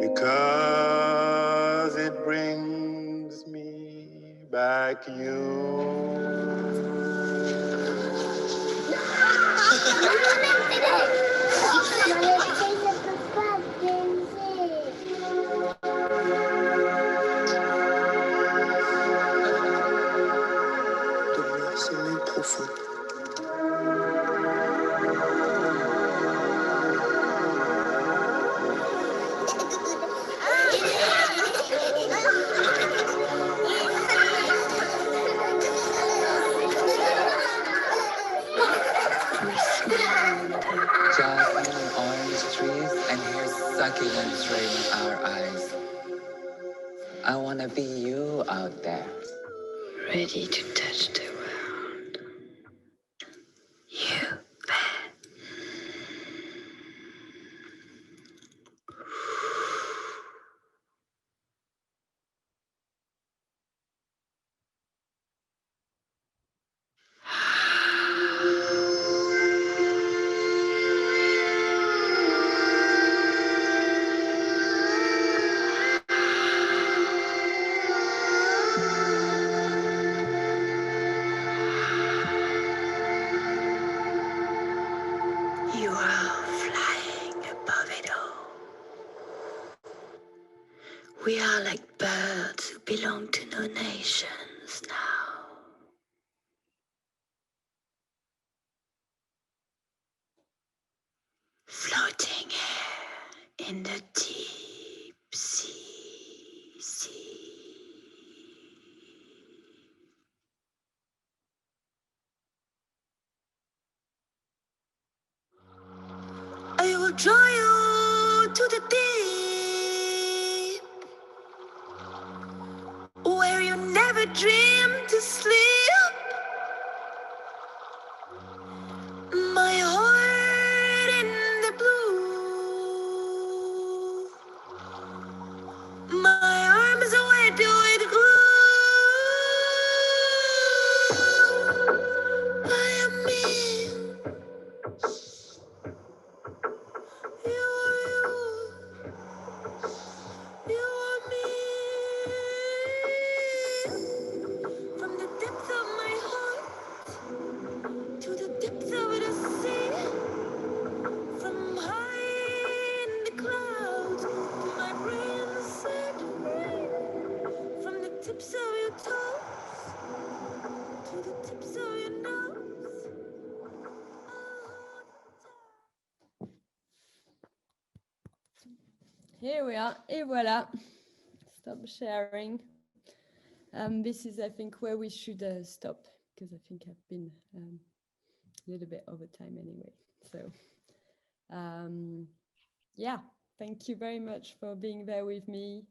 because it brings me back you. Sommeil profond. Jasmine and orange trees, and here's succulents right in our eyes. I want to be you out there. Ready to touch the world. You bet. You are flying above it all. We are like birds who belong to no nations now. Floating here in the deep sea. I will draw you to the deep, where you never dream to sleep. My heart in the blue, my arms wet with glue. I am me. You are you. You are me. From the depths of my heart to the depths of the sea. From high in the clouds to my brain set free. From the tips of your toes to the tips of your nose. Here we are, et voila. Stop sharing. This is, I think, where we should stop, because I think I've been a little bit over time anyway. So, yeah, thank you very much for being there with me,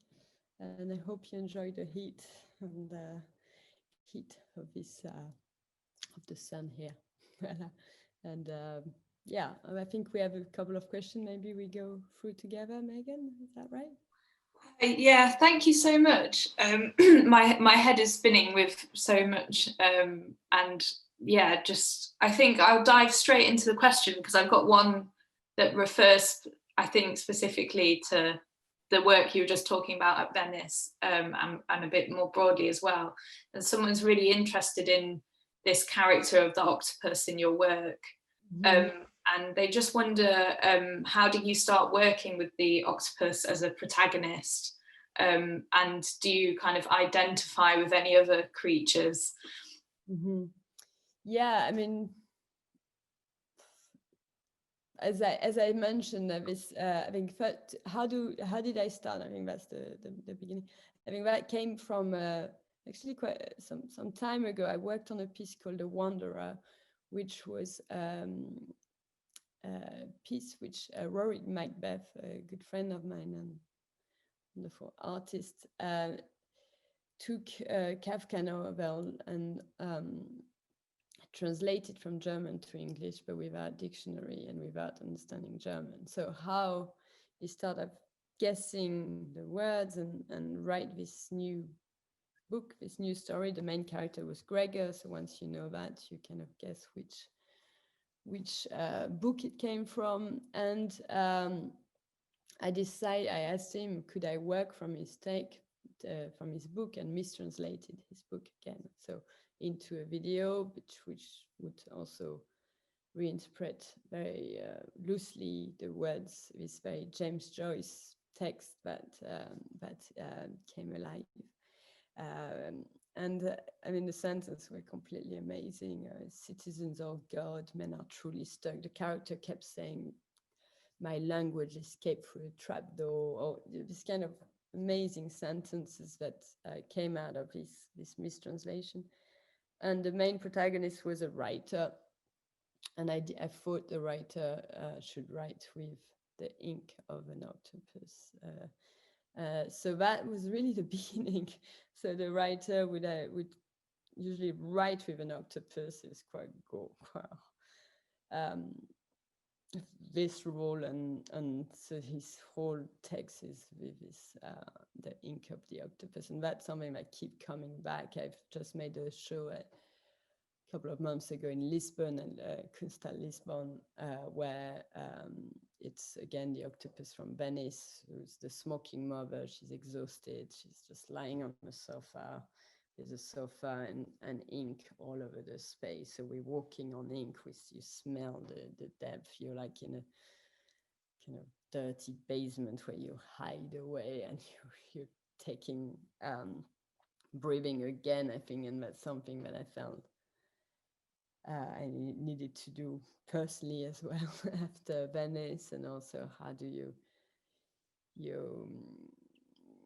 and I hope you enjoy the heat and the heat of this of the sun here. And yeah, I think we have a couple of questions. Maybe we go through together, Megan. Is that right? Yeah, thank you so much. My head is spinning with so much, and yeah, just I think I'll dive straight into the question, because I've got one that refers, I think, specifically to the work you were just talking about at Venice, and a bit more broadly as well. And someone's really interested in this character of the octopus in your work. Mm-hmm. And they just wonder, how did you start working with the octopus as a protagonist? And do you kind of identify with any other creatures? Mm-hmm. Yeah, I mean, as I mentioned, this I think first, how did I start? I think that's the beginning. I think that came from actually quite some time ago. I worked on a piece called The Wanderer, which was a piece which Rory Macbeth, a good friend of mine and wonderful artist, took Kafka novel and translated from German to English, but without dictionary and without understanding German. So how he started guessing the words and write this new book, this new story. The main character was Gregor. So once you know that, you kind of guess which book it came from. And I asked him, could I work from his take, from his book, and mistranslated his book again. So into a video, which would also reinterpret very loosely the words, this very James Joyce text that came alive. I mean, the sentences were completely amazing. Citizens of God, men are truly stuck. The character kept saying, my language escaped through a trapdoor, or this kind of amazing sentences that came out of this mistranslation. And the main protagonist was a writer, and I thought the writer should write with the ink of an octopus. So that was really the beginning. So the writer would usually write with an octopus. It's quite visceral, and so his whole text is with this the ink of the octopus, and that's something that keep coming back. I've just made a show a couple of months ago in Lisbon, and Kunsthal Lisbon, where it's again the octopus from Venice, who's the smoking mother. She's exhausted. She's just lying on the sofa. There's a sofa and ink all over the space. So we're walking on ink. You smell the depth. You're like in a kind of dirty basement where you hide away, and you're taking breathing again, I think, and that's something that I felt I needed to do personally as well after Venice. And also, how do you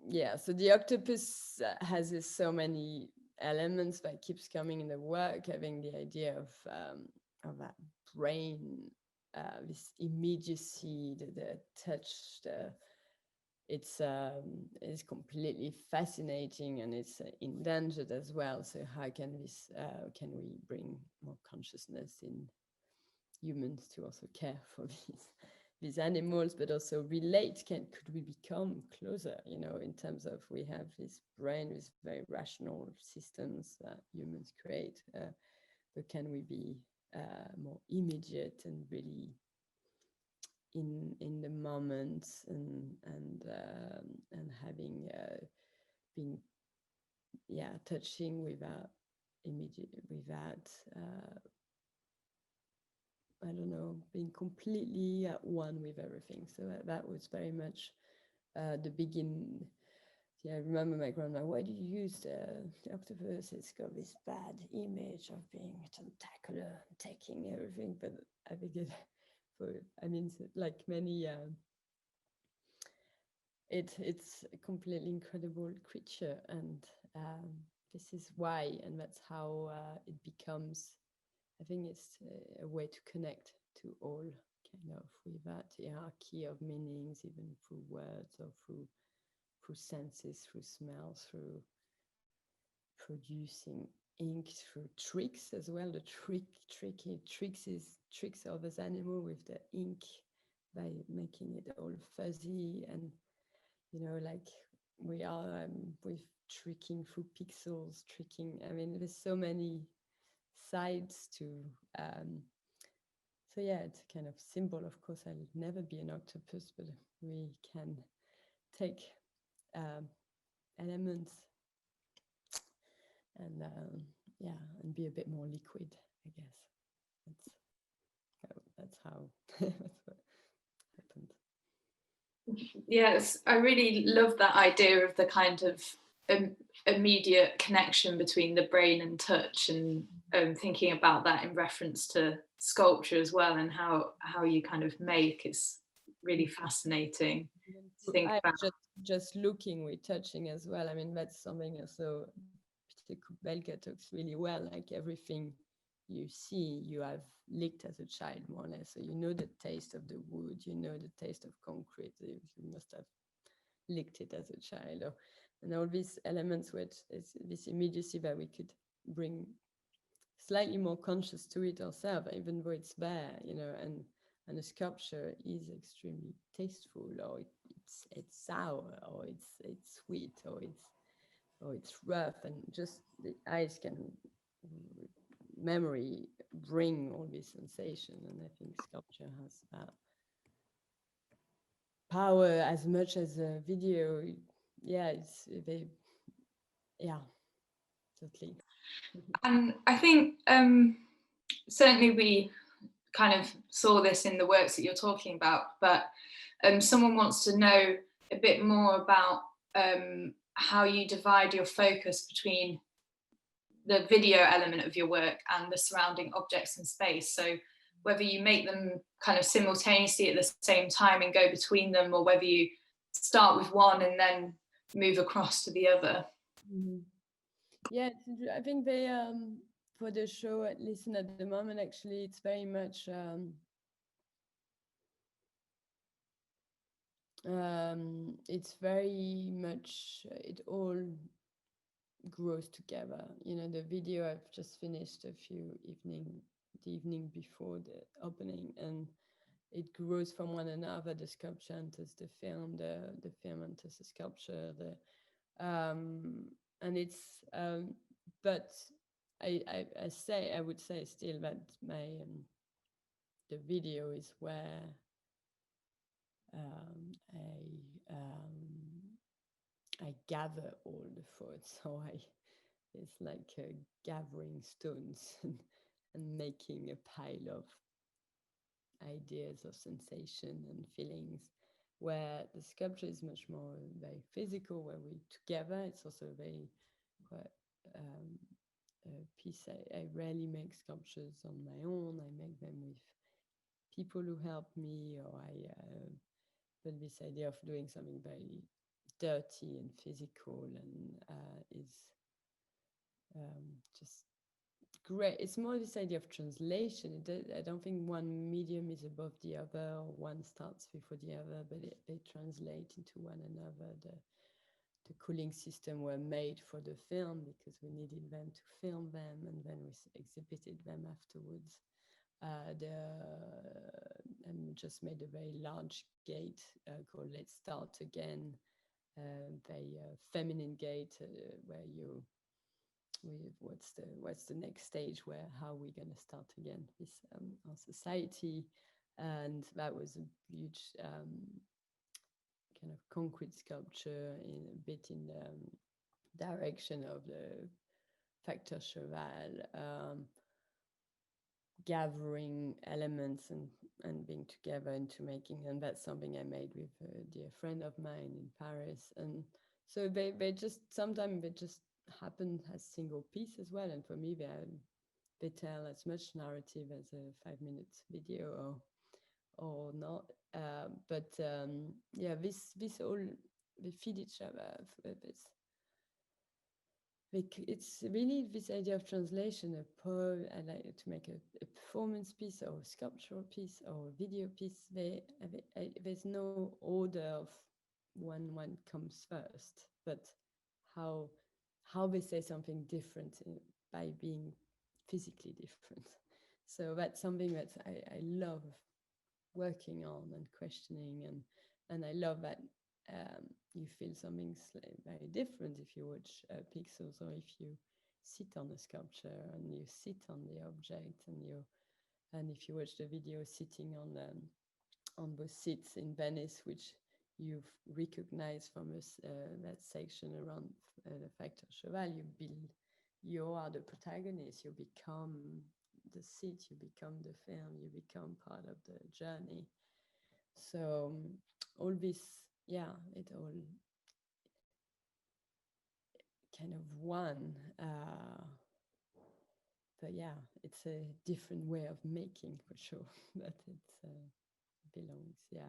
yeah, so the octopus has so many elements that keeps coming in the work, having the idea of that brain, this immediacy, the touch, it's completely fascinating, and it's endangered as well. So how can we bring more consciousness in humans to also care for these animals, but also relate? Could we become closer, in terms of, we have this brain with very rational systems that humans create, but can we be more immediate and really in the moment, and having being touching without I don't know, being completely at one with everything. So that was very much the begin. Yeah, I remember my grandma, why do you use the octopus? It's got this bad image of being tentacular, taking everything. But I think like many, it's a completely incredible creature, and this is why, and that's how it becomes. I think it's a way to connect to all, kind of, with that hierarchy of meanings, even through words or through senses, through smells, through producing ink, through tricks as well. The tricks of this animal with the ink, by making it all fuzzy, and like we are with tricking through pixels, I mean, there's so many sides to so yeah, it's a kind of symbol. Of course, I'll never be an octopus, but we can take elements and and be a bit more liquid, I guess. That's how that's what happened. Yes, I really love that idea of the kind of immediate connection between the brain and touch, and thinking about that in reference to sculpture as well, and how you kind of make. It's really fascinating to think about. Just looking with touching as well. I mean, that's something also Belka talks really well, like everything you see, you have licked as a child, more or less. So you know the taste of the wood, you know the taste of concrete. You must have licked it as a child. And all these elements, which is this immediacy that we could bring slightly more conscious to it ourselves, even though it's there, you know, and a sculpture is extremely tasteful, or it's sour, or it's sweet, or it's rough, and just the eyes can memory bring all this sensation. And I think sculpture has that power as much as a video. Yeah, totally. And I think certainly we kind of saw this in the works that you're talking about, but someone wants to know a bit more about how you divide your focus between the video element of your work and the surrounding objects in space. So whether you make them kind of simultaneously at the same time and go between them, or whether you start with one and then move across to the other. Mm-hmm. Yeah, I think they for the show at Lisson at the moment, actually, it's very much it all grows together. You know, the video I've just finished the evening before the opening, and it grows from one another. The sculpture enters the film, the film enters the sculpture, and it's but I would say still that the video is where I gather all the thoughts. So it's like gathering stones and making a pile of ideas of sensation and feelings, where the sculpture is much more very physical, where we together. It's also very piece. I rarely make sculptures on my own. I make them with people who help me, or but this idea of doing something very dirty and physical and is just great. It's more this idea of translation. I don't think one medium is above the other, or one starts before the other, but they translate into one another. The cooling system were made for the film because we needed them to film them, and then we exhibited them afterwards. And just made a very large gate called Let's Start Again, very feminine gate where what's the next stage, how we're going to start again with our society. And that was a huge kind of concrete sculpture in the direction of the Factor Cheval, gathering elements and being together into making. And that's something I made with a dear friend of mine in Paris. And so they just sometimes they just happen as single piece as well. And for me, they tell as much narrative as a 5-minute video or not. But this all, they feed each other. It's really this idea of translation. A poem, I like to make a performance piece or a sculptural piece or a video piece. There's no order of when one comes first, but how they say something different by being physically different. So that's something that I love working on and questioning, and I love that you feel something very different if you watch pixels, or if you sit on a sculpture and you sit on the object, and if you watch the video sitting on those seats in Venice, which you've recognized from that section around the Factor Cheval, you are the protagonist. You become the seat, you become the film, you become part of the journey. So all this, it all kind of one yeah, it's a different way of making for sure. But it belongs, yeah.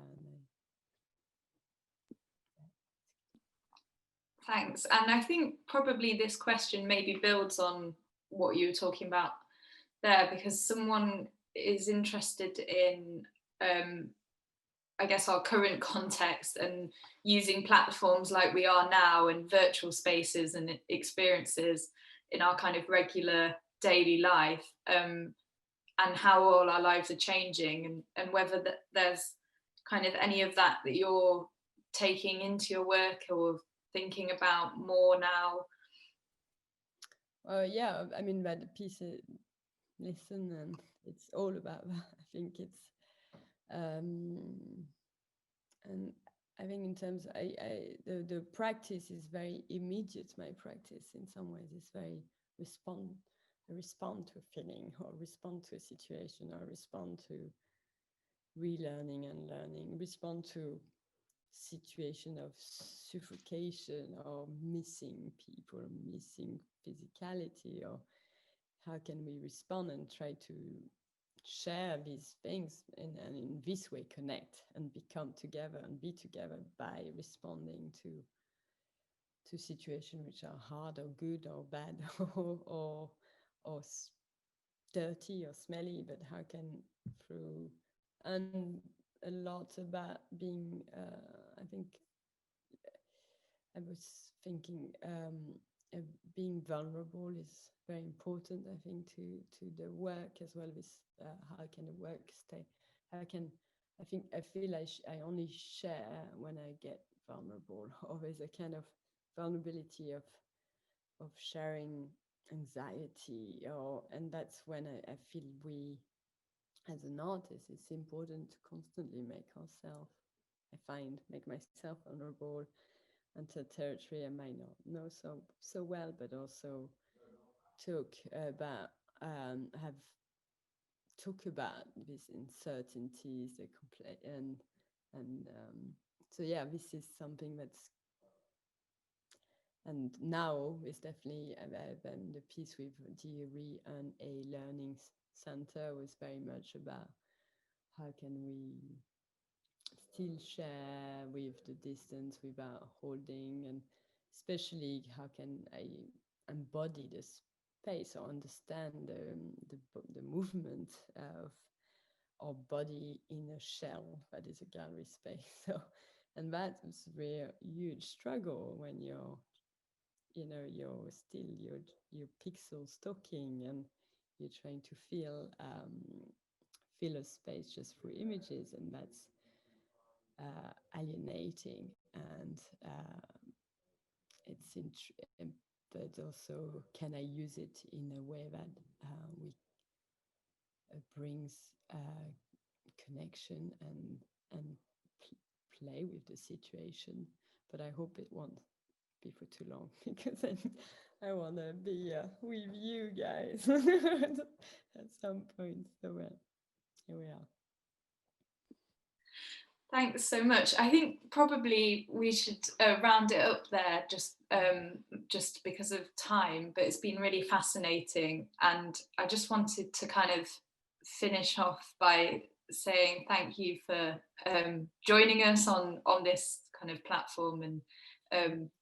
Thanks. And I think probably this question maybe builds on what you were talking about there, because someone is interested in, I guess, our current context and using platforms like we are now and virtual spaces and experiences in our kind of regular daily life, and how all our lives are changing, and whether there's kind of any of that you're taking into your work or thinking about more now. Yeah, I mean, by the piece Lisson, and it's all about that. I think it's and I think in terms the practice is very immediate. My practice in some ways is very respond to a feeling, or respond to a situation, or respond to relearning and learning, respond to situation of suffocation or missing people, missing physicality, or how can we respond and try to share these things and in this way connect and become together and be together by responding to situations which are hard or good or bad or dirty or smelly, but how can through, and a lot about being I think I was thinking being vulnerable is very important, I think, to the work as well. With how can the work stay? I feel I only share when I get vulnerable, or there's a kind of vulnerability of sharing anxiety, and that's when I feel we, as an artist, it's important to constantly make myself vulnerable into territory I might not know so well, but also talk about these uncertainties, so yeah, this is something that's, and now it's definitely the piece with Derry and a learning center was very much about how can we still share with the distance without holding, and especially how can I embody the space or understand the movement of our body in a shell that is a gallery space. So, and that was really a huge struggle when you're still your pixel stocking and you're trying to feel a space just through images, and that's alienating, and but also can I use it in a way that we brings connection and play with the situation. But I hope it won't be for too long, because then I want to be with you guys at some point. So here we are. Thanks so much. I think probably we should round it up there, just because of time, but it's been really fascinating, and I just wanted to kind of finish off by saying thank you for joining us on this kind of platform, and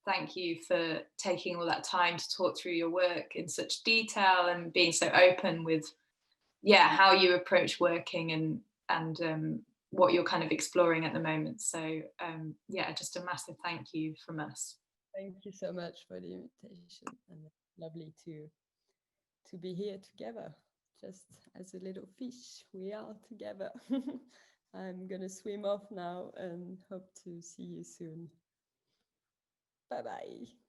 thank you for taking all that time to talk through your work in such detail and being so open with how you approach working and what you're kind of exploring at the moment. So just a massive thank you from us. Thank you so much for the invitation, and it's lovely to be here together, just as a little fish. We are together. I'm gonna swim off now and hope to see you soon. Bye bye.